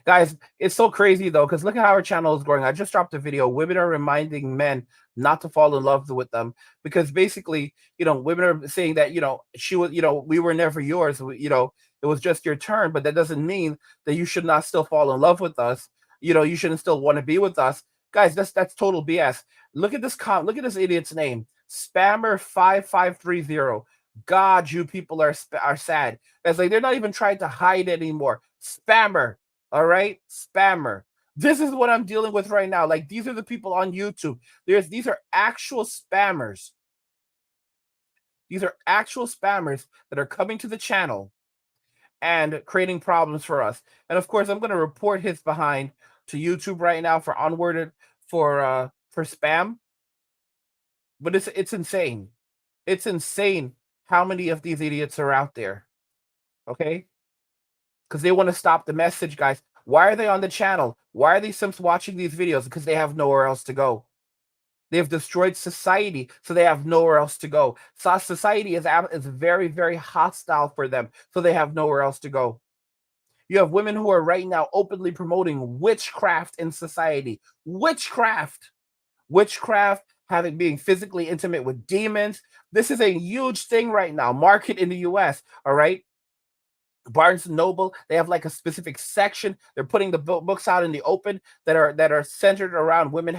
Guys, it's so crazy though, because look at how our channel is growing. I just dropped a video. Women are reminding men not to fall in love with them because basically, women are saying that, she was, we were never yours. It was just your turn, but that doesn't mean that you should not still fall in love with us. You shouldn't still want to be with us. Guys, that's total BS. Look at this idiot's name. Spammer5530. God, you people are sad. It's like they're not even trying to hide it anymore. Spammer. All right? Spammer. This is what I'm dealing with right now. Like, these are the people on YouTube. These are actual spammers. These are actual spammers that are coming to the channel and creating problems for us. And of course, I'm going to report his behind to YouTube right now for unworded for spam. But it's insane. It's insane how many of these idiots are out there. Okay? Because they want to stop the message, guys. Why are they on the channel? Why are these simps watching these videos? Because they have nowhere else to go. They've destroyed society, so they have nowhere else to go. So society is very, very hostile for them, so they have nowhere else to go. You have women who are right now openly promoting witchcraft in society. Witchcraft, being physically intimate with demons. This is a huge thing right now. Market in the US, all right? Barnes & Noble, they have like a specific section. They're putting the books out in the open that are centered around women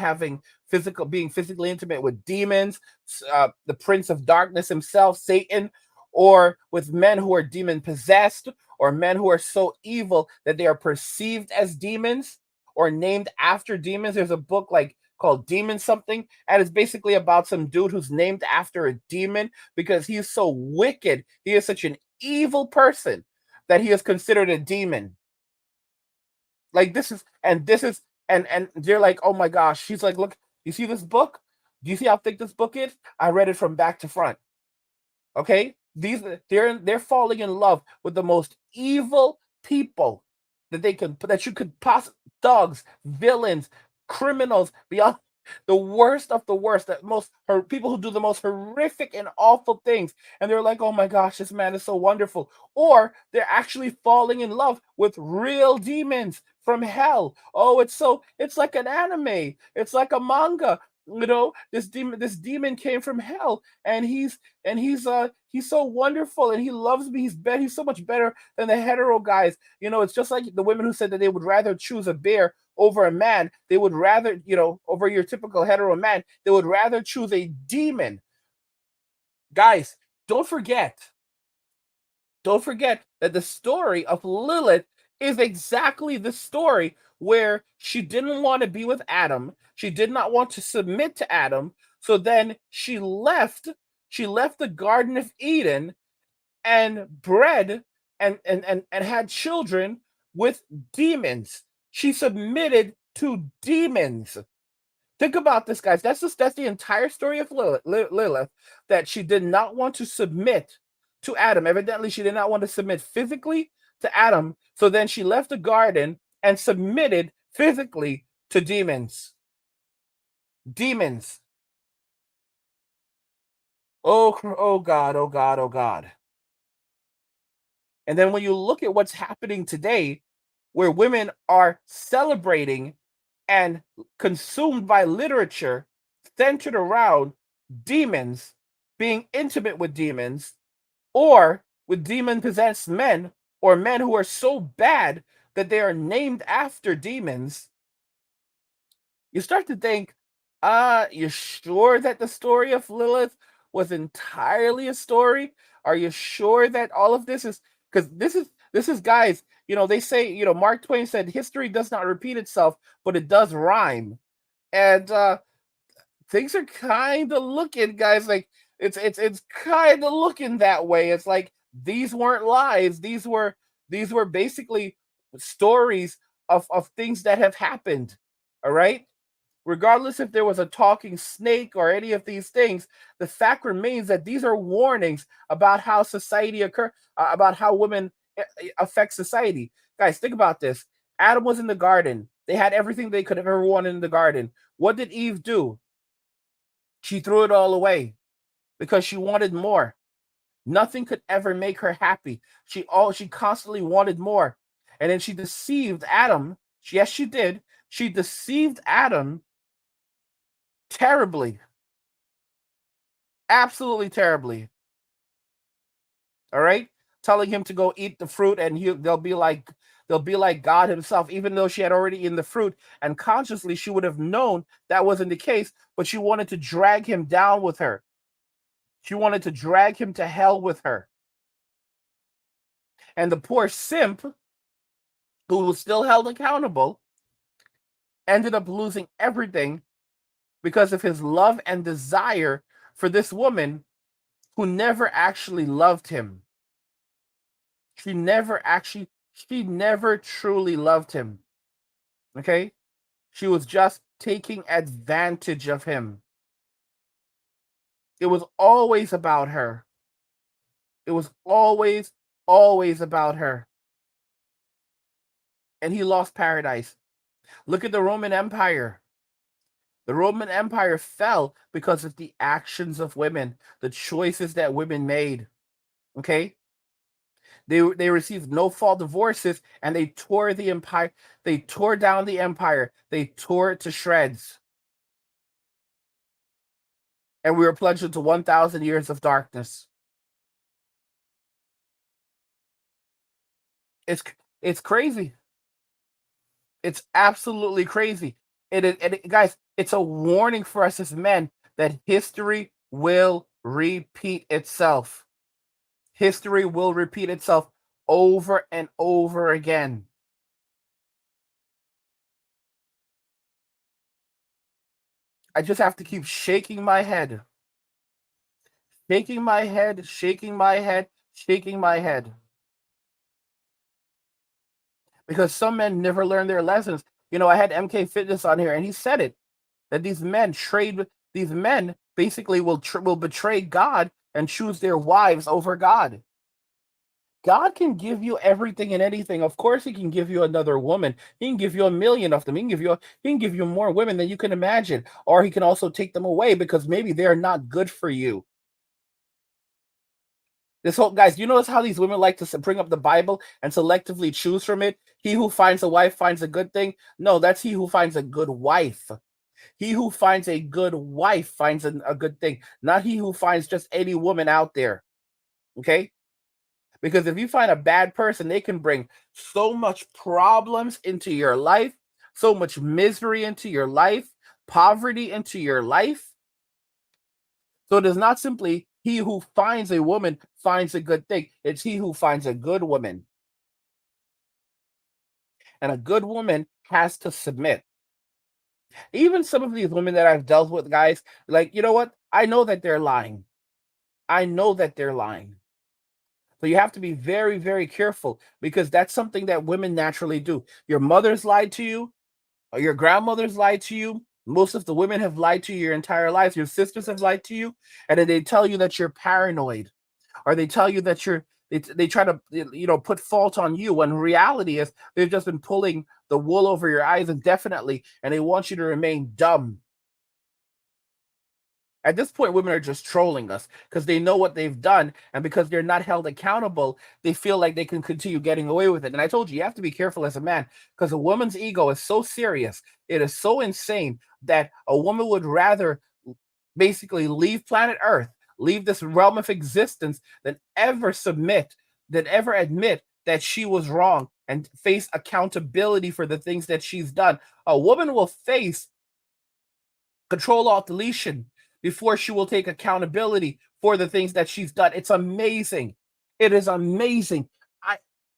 being physically intimate with demons, the Prince of Darkness himself, Satan, or with men who are demon possessed, or men who are so evil that they are perceived as demons or named after demons. There's a book called Demon Something, and it's basically about some dude who's named after a demon because he's so wicked. He is such an evil person that he is considered a demon. Like this is and they're like, oh my gosh. She's like, look, you see this book? Do you see how thick this book is? I read it from back to front. Okay, they're falling in love with the most evil people that you could possibly, thugs, villains, criminals, beyond the worst of the worst, that most people who do the most horrific and awful things, and they're like, oh my gosh, this man is so wonderful. Or they're actually falling in love with real demons from hell. Oh, it's like an anime, it's like a manga. This demon came from hell, and he's so wonderful, and he loves me. He's so much better than the hetero guys. It's just like the women who said that they would rather choose a bear over a man. They would rather, over your typical hetero man, they would rather choose a demon. Guys, don't forget that the story of Lilith is exactly the story where she didn't want to be with Adam. She did not want to submit to Adam. So then she left the Garden of Eden and bred and had children with demons. She submitted to demons. Think about this, guys. That's the entire story of Lilith, that she did not want to submit to Adam. Evidently, she did not want to submit physically to Adam. So then she left the garden and submitted physically to demons. Demons. Oh God, oh God, oh God. And then when you look at what's happening today, where women are celebrating and consumed by literature centered around demons, being intimate with demons, or with demon possessed men, or men who are so bad that they are named after demons, you start to think, you sure that the story of Lilith was entirely a story? Are you sure that all of this is, because this is guys, they say, Mark Twain said history does not repeat itself, but it does rhyme. And things are kind of looking, guys, like it's kind of looking that way. It's like these weren't lies. These were basically stories of things that have happened. All right. Regardless if there was a talking snake or any of these things, the fact remains that these are warnings about how society about how women affect society. Guys, think about this. Adam was in the garden. They had everything they could have ever wanted in the garden. What did Eve do? She threw it all away because she wanted more. Nothing could ever make her happy. She constantly wanted more. And then she deceived Adam. Yes, she did. She deceived Adam terribly. Absolutely terribly. All right? Telling him to go eat the fruit, and they'll be like God himself, even though she had already eaten the fruit, and consciously she would have known that wasn't the case, but she wanted to drag him down with her. She wanted to drag him to hell with her. And the poor simp, who was still held accountable, ended up losing everything because of his love and desire for this woman who never actually loved him. She never truly loved him. Okay? She was just taking advantage of him. It was always about her. It was always about her. And he lost paradise. Look at the Roman Empire. The Roman Empire fell because of the actions of women, the choices that women made. Okay? They received no fault divorces, and they tore the empire. They tore down the empire. They tore it to shreds. And we were plunged into 1,000 years of darkness. It's crazy. It's absolutely crazy. Guys, it's a warning for us as men that history will repeat itself. History will repeat itself over and over again. I just have to keep shaking my head. Shaking my head, shaking my head, shaking my head. because some men never learn their lessons. You know, I had MK Fitness on here, and he said it that these men basically will betray God and choose their wives over God. God can give you everything and anything. Of course, He can give you another woman. He can give you 1,000,000 of them. He can give you more women than you can imagine, or He can also take them away because maybe they're not good for you. This whole guys, you notice how these women like to bring up the Bible and selectively choose from it? He who finds a wife finds a good thing. No, that's he who finds a good wife. He who finds a good wife finds a good thing, not he who finds just any woman out there. Okay? Because if you find a bad person, they can bring so much problems into your life, so much misery into your life, poverty into your life. So it is not simply he who finds a woman finds a good thing. It's he who finds a good woman. And a good woman has to submit. Even some of these women that I've dealt with, guys, like, you know what? I know that they're lying. I know that they're lying. So you have to be very, very careful because that's something that women naturally do. Your mother's lied to you, or your grandmother's lied to you. Most of the women have lied to you your entire lives. Your sisters have lied to you, and then they tell you that you're paranoid, or they tell you that they try to put fault on you when reality is they've just been pulling the wool over your eyes indefinitely, and they want you to remain dumb. At this point, women are just trolling us because they know what they've done, and because they're not held accountable, they feel like they can continue getting away with it. And I told you, you have to be careful as a man because a woman's ego is so serious, it is so insane that a woman would rather basically leave planet Earth, leave this realm of existence, than ever admit that she was wrong and face accountability for the things that she's done. A woman will face Control-Alt-Deletion before she will take accountability for the things that she's done. It's amazing. It is amazing.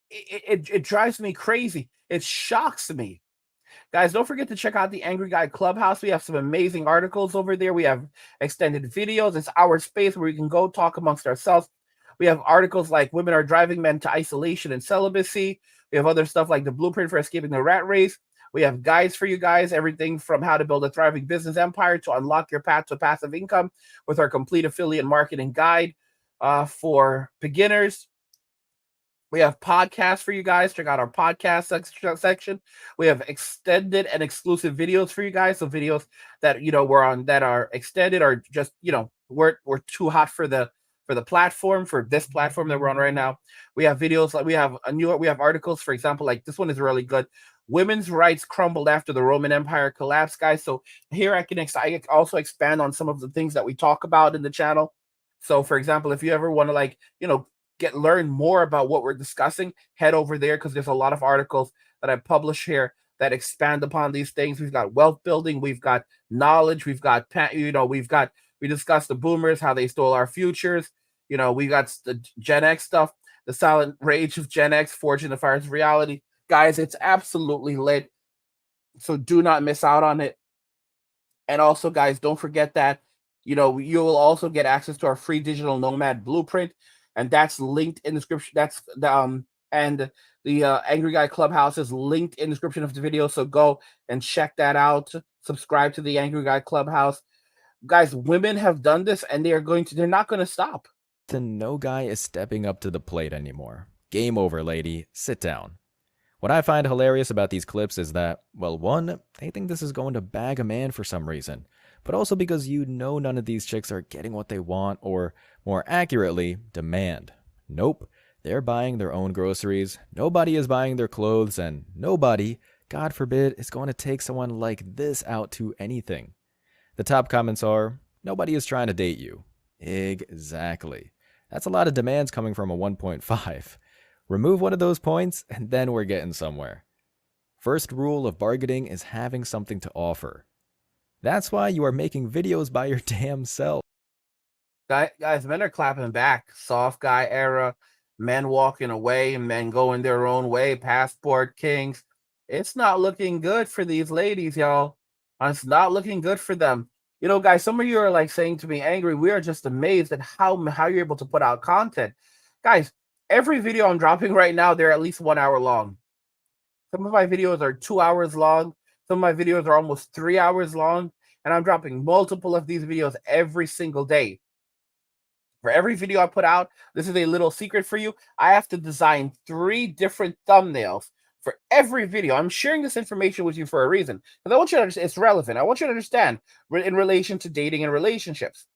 It drives me crazy. It shocks me. Guys, don't forget to check out the Angry Guy Clubhouse. We have some amazing articles over there. We have extended videos. It's our space where we can go talk amongst ourselves. We have articles like Women Are Driving Men to Isolation and Celibacy. We have other stuff like The Blueprint for Escaping the Rat Race. We have guides for you guys, everything from how to build a thriving business empire to unlock your path to passive income with our complete affiliate marketing guide for beginners. We have podcasts for you guys. Check out our podcast section. We have extended and exclusive videos for you guys. So videos that we're on that are extended or just we're too hot for the platform, for this platform that we're on right now. We have videos like we have articles, for example, like this one is really good. Women's rights crumbled after the Roman Empire collapsed, guys. So here I also expand on some of the things that we talk about in the channel. So for example, if you ever want to learn more about what we're discussing, head over there because there's a lot of articles that I publish here that expand upon these things. We've got wealth building, we've got knowledge, we discussed the boomers, how they stole our futures. We got the Gen X stuff, the silent rage of Gen X, forging the fires of reality. Guys, it's absolutely lit. So do not miss out on it. And also, guys, don't forget that you will also get access to our free digital nomad blueprint, and that's linked in the description. That's and the Angry Guy Clubhouse is linked in the description of the video. So go and check that out. Subscribe to the Angry Guy Clubhouse. Guys, women have done this, and they're not going to stop. Then no guy is stepping up to the plate anymore. Game over, lady. Sit down. What I find hilarious about these clips is that, well, one, they think this is going to bag a man for some reason, but also because none of these chicks are getting what they want, or more accurately, demand. Nope, they're buying their own groceries, nobody is buying their clothes, and nobody, God forbid, is going to take someone like this out to anything. The top comments are, nobody is trying to date you. Exactly. That's a lot of demands coming from a 1.5. Remove one of those points, and then we're getting somewhere. First rule of bargaining is having something to offer. That's why you are making videos by your damn self. Guys, men are clapping back. Soft guy era, men walking away, men going their own way, passport kings. It's not looking good for these ladies, y'all. It's not looking good for them. Guys, some of you are like saying to me, Angry, we are just amazed at how you're able to put out content. Guys, every video I'm dropping right now, they're at least 1 hour long. Some of my videos are 2 hours long. Some of my videos are almost 3 hours long. And I'm dropping multiple of these videos every single day. For every video I put out, this is a little secret for you. I have to design 3 different thumbnails for every video. I'm sharing this information with you for a reason. Because I want you to understand it's relevant. I want you to understand in relation to dating and relationships.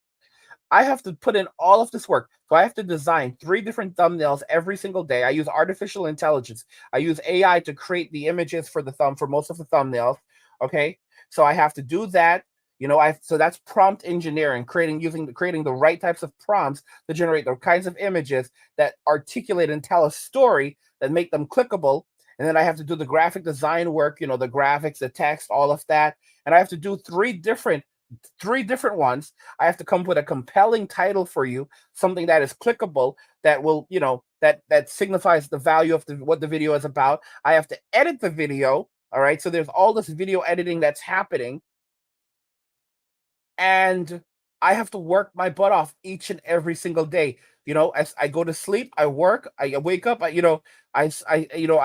I have to put in all of this work. So I have to design 3 different thumbnails every single day. I use artificial intelligence. I use AI to create the images for most of the thumbnails. Okay. So I have to do that. So that's prompt engineering, creating the right types of prompts to generate the kinds of images that articulate and tell a story that make them clickable. And then I have to do the graphic design work, the graphics, the text, all of that. And I have to do 3 different ones. I have to come up with a compelling title for you, something that is clickable, that will, that signifies the value of what the video is about. I have to edit the video. All right. So there's all this video editing that's happening. And I have to work my butt off each and every single day. As I go to sleep, I work, I wake up, I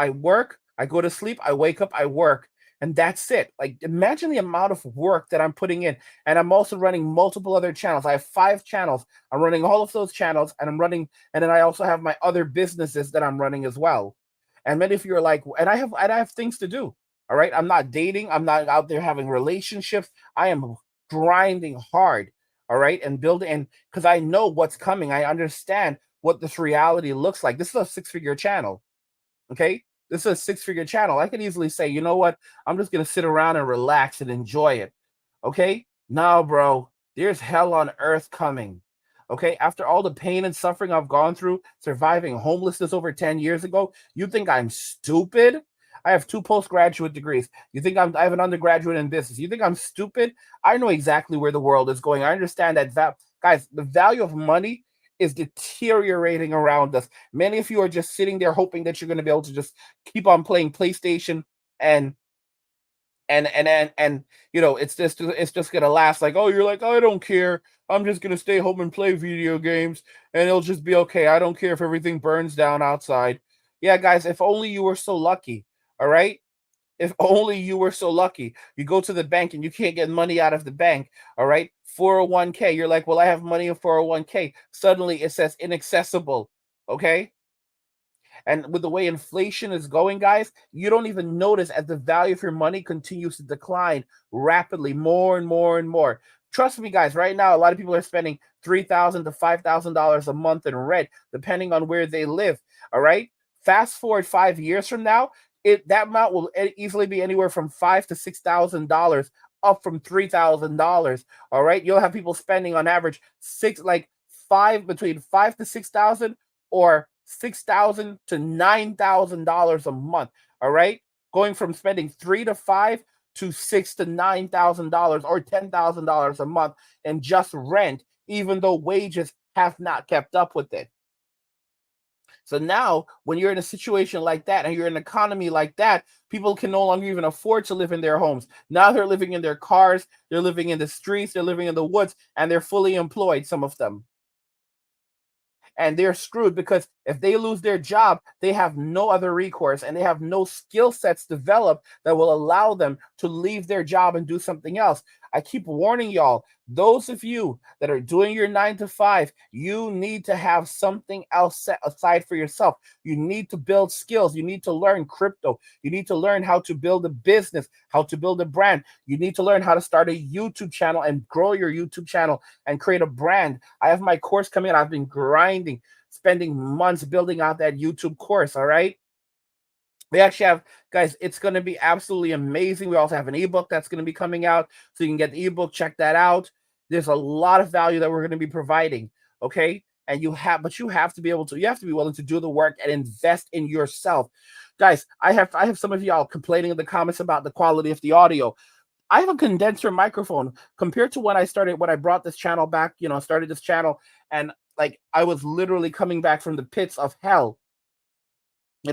work, I go to sleep, I wake up, I work. And that's it. Like, imagine the amount of work that I'm putting in. And I'm also running multiple other channels. I have 5 channels. I'm running all of those channels, and then I also have my other businesses that I'm running as well. And many of you are like, and I have things to do. All right. I'm not dating. I'm not out there having relationships. I am grinding hard. All right. And building, and because I know what's coming. I understand what this reality looks like. This is a 6-figure channel. Okay. This is a 6-figure channel. I could easily say, you know what? I'm just going to sit around and relax and enjoy it. Okay. No, bro, there's hell on earth coming. Okay. After all the pain and suffering I've gone through, surviving homelessness over 10 years ago, you think I'm stupid? I have 2 postgraduate degrees. You think I have an undergraduate in business? You think I'm stupid? I know exactly where the world is going. I understand that, guys, the value of money is deteriorating around us. Many of you are just sitting there hoping that you're going to be able to just keep on playing PlayStation and it's just gonna last. Like, oh, you're like, oh, I don't care. I'm just gonna stay home and play video games, and it'll just be okay. I don't care if everything burns down outside. Yeah, guys, if only you were so lucky. All right. If only you were so lucky. You go to the bank and you can't get money out of the bank. All right. 401k. You're like, well, I have money in 401k. Suddenly it says inaccessible. Okay. And with the way inflation is going, guys, you don't even notice as the value of your money continues to decline rapidly, more and more and more. Trust me, guys, right now, a lot of people are spending $3,000 to $5,000 a month in rent, depending on where they live. All right. Fast forward 5 years from now, that amount will easily be anywhere from $5,000 to $6,000, up from $3,000. All right. You'll have people spending on average between 5 to 6,000, or $6,000 to $9,000 a month. All right, going from spending $3,000 to $5,000 to $6,000 to $9,000 or $10,000 a month in just rent, even though wages have not kept up with it. So now, when you're in a situation like that and you're in an economy like that, people can no longer even afford to live in their homes. Now they're living in their cars, they're living in the streets, they're living in the woods, and they're fully employed, some of them. And they're screwed because if they lose their job, they have no other recourse, and they have no skill sets developed that will allow them to leave their job and do something else. I keep warning y'all, those of you that are doing your 9 to 5, you need to have something else set aside for yourself. You need to build skills. You need to learn crypto. You need to learn how to build a business, how to build a brand. You need to learn how to start a YouTube channel and grow your YouTube channel and create a brand. I have my course coming in. I've been grinding, spending months building out that YouTube course. All right. We actually have, guys, it's going to be absolutely amazing. We also have an ebook that's going to be coming out, so you can get the ebook, check that out. There's a lot of value that we're going to be providing. Okay. And you have to be willing to do the work and invest in yourself. Guys, I have some of y'all complaining in the comments about the quality of the audio. I have a condenser microphone compared to when I brought this channel back, started this channel, and like I was literally coming back from the pits of hell. I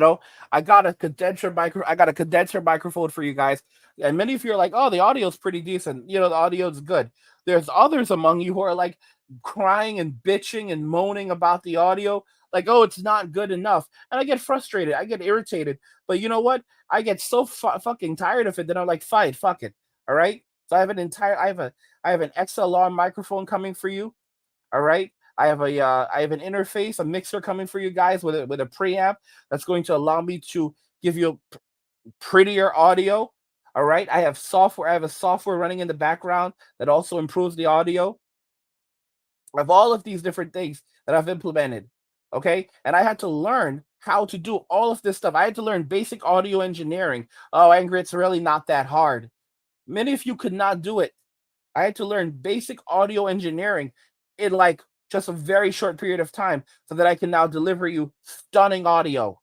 got a condenser microphone for you guys. And many of you are like, oh, the audio is pretty decent. The audio is good. There's others among you who are like crying and bitching and moaning about the audio. like, oh, it's not good enough, and I get frustrated, I get irritated. But you know what? I get so fucking tired of it that I'm like, fine, fuck it. All right. So I have an XLR microphone coming for you. All right. I have an interface, a mixer coming for you guys with a preamp that's going to allow me to give you prettier audio. All right. I have a software running in the background that also improves the audio of all of these different things that I've implemented. Okay. And I had to learn how to do all of this stuff. I had to learn basic audio engineering. Oh, Angry, it's really not that hard. Many of you could not do it. I had to learn basic audio engineering in like just a very short period of time so that I can now deliver you stunning audio.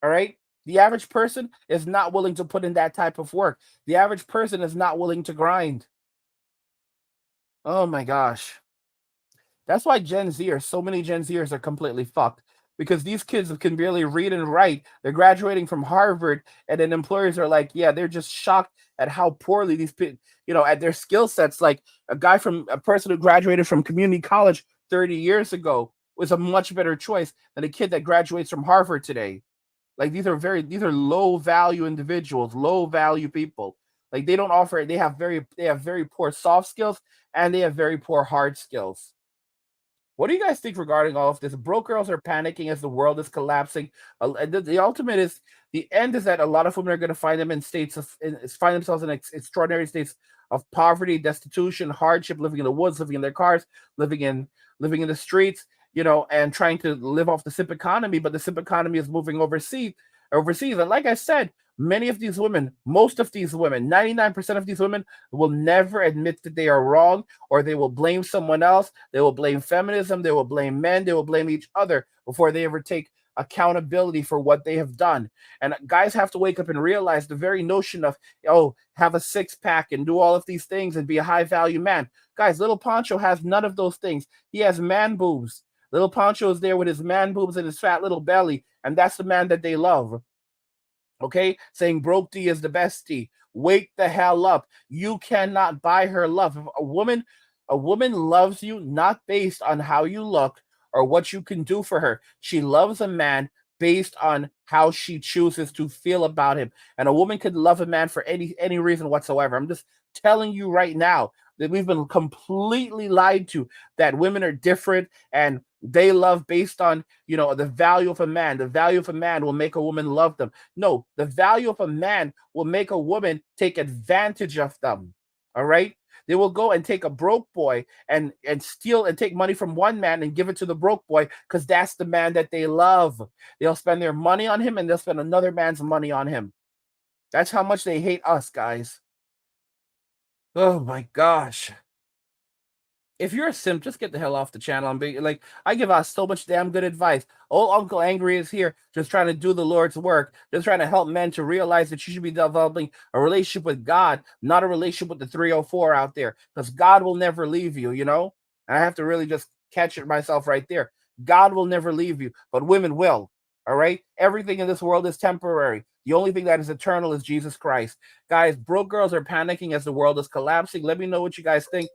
All right. The average person is not willing to put in that type of work. The average person is not willing to grind. Oh my gosh. That's why so many Gen Zers are completely fucked, because these kids can barely read and write. They're graduating from Harvard, and then employers are like, yeah, they're just shocked at how poorly at their skill sets. Like a person who graduated from community college 30 years ago was a much better choice than a kid that graduates from Harvard today. Like these are low value individuals, low value people. Like they have very poor soft skills, and they have very poor hard skills. What do you guys think regarding all of this? Broke girls are panicking as the world is collapsing. The ultimate is the end is that a lot of women are going to find themselves in extraordinary states of poverty, destitution, hardship, living in the woods, living in their cars, living in the streets, and trying to live off the SIP economy. But the SIP economy is moving overseas. And like I said, many of these women, most of these women, 99% of these women will never admit that they are wrong, or they will blame someone else. They will blame feminism. They will blame men. They will blame each other before they ever take accountability for what they have done. And guys have to wake up and realize the very notion of, have a six-pack and do all of these things and be a high-value man. Guys, Little Poncho has none of those things. He has man boobs. Little Poncho is there with his man boobs and his fat little belly, and that's the man that they love. Okay, saying broke D is the best D. Wake the hell up. You cannot buy her love. If a woman loves you not based on how you look or what you can do for her. She loves a man based on how she chooses to feel about him. And a woman could love a man for any reason whatsoever. I'm just telling you right now that we've been completely lied to, that women are different and they love based on, the value of a man. The value of a man will make a woman love them. No, the value of a man will make a woman take advantage of them. All right? They will go and take a broke boy and steal and take money from one man and give it to the broke boy because that's the man that they love. They'll spend their money on him and they'll spend another man's money on him. That's how much they hate us, guys. Oh my gosh. If you're a simp, just get the hell off the channel. I give out so much damn good advice. Old Uncle Angry is here just trying to do the Lord's work, just trying to help men to realize that you should be developing a relationship with God, not a relationship with the 304 out there, because God will never leave you, And I have to really just catch it myself right there. God will never leave you, but women will. All right? Everything in this world is temporary. The only thing that is eternal is Jesus Christ. Guys, broke girls are panicking as the world is collapsing. Let me know what you guys think,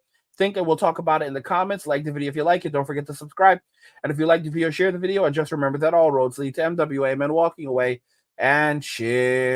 and we'll talk about it in the comments. Like the video if you like it. Don't forget to subscribe. And if you like the video, share the video. And just remember that all roads lead to MWA, men walking away, and shit.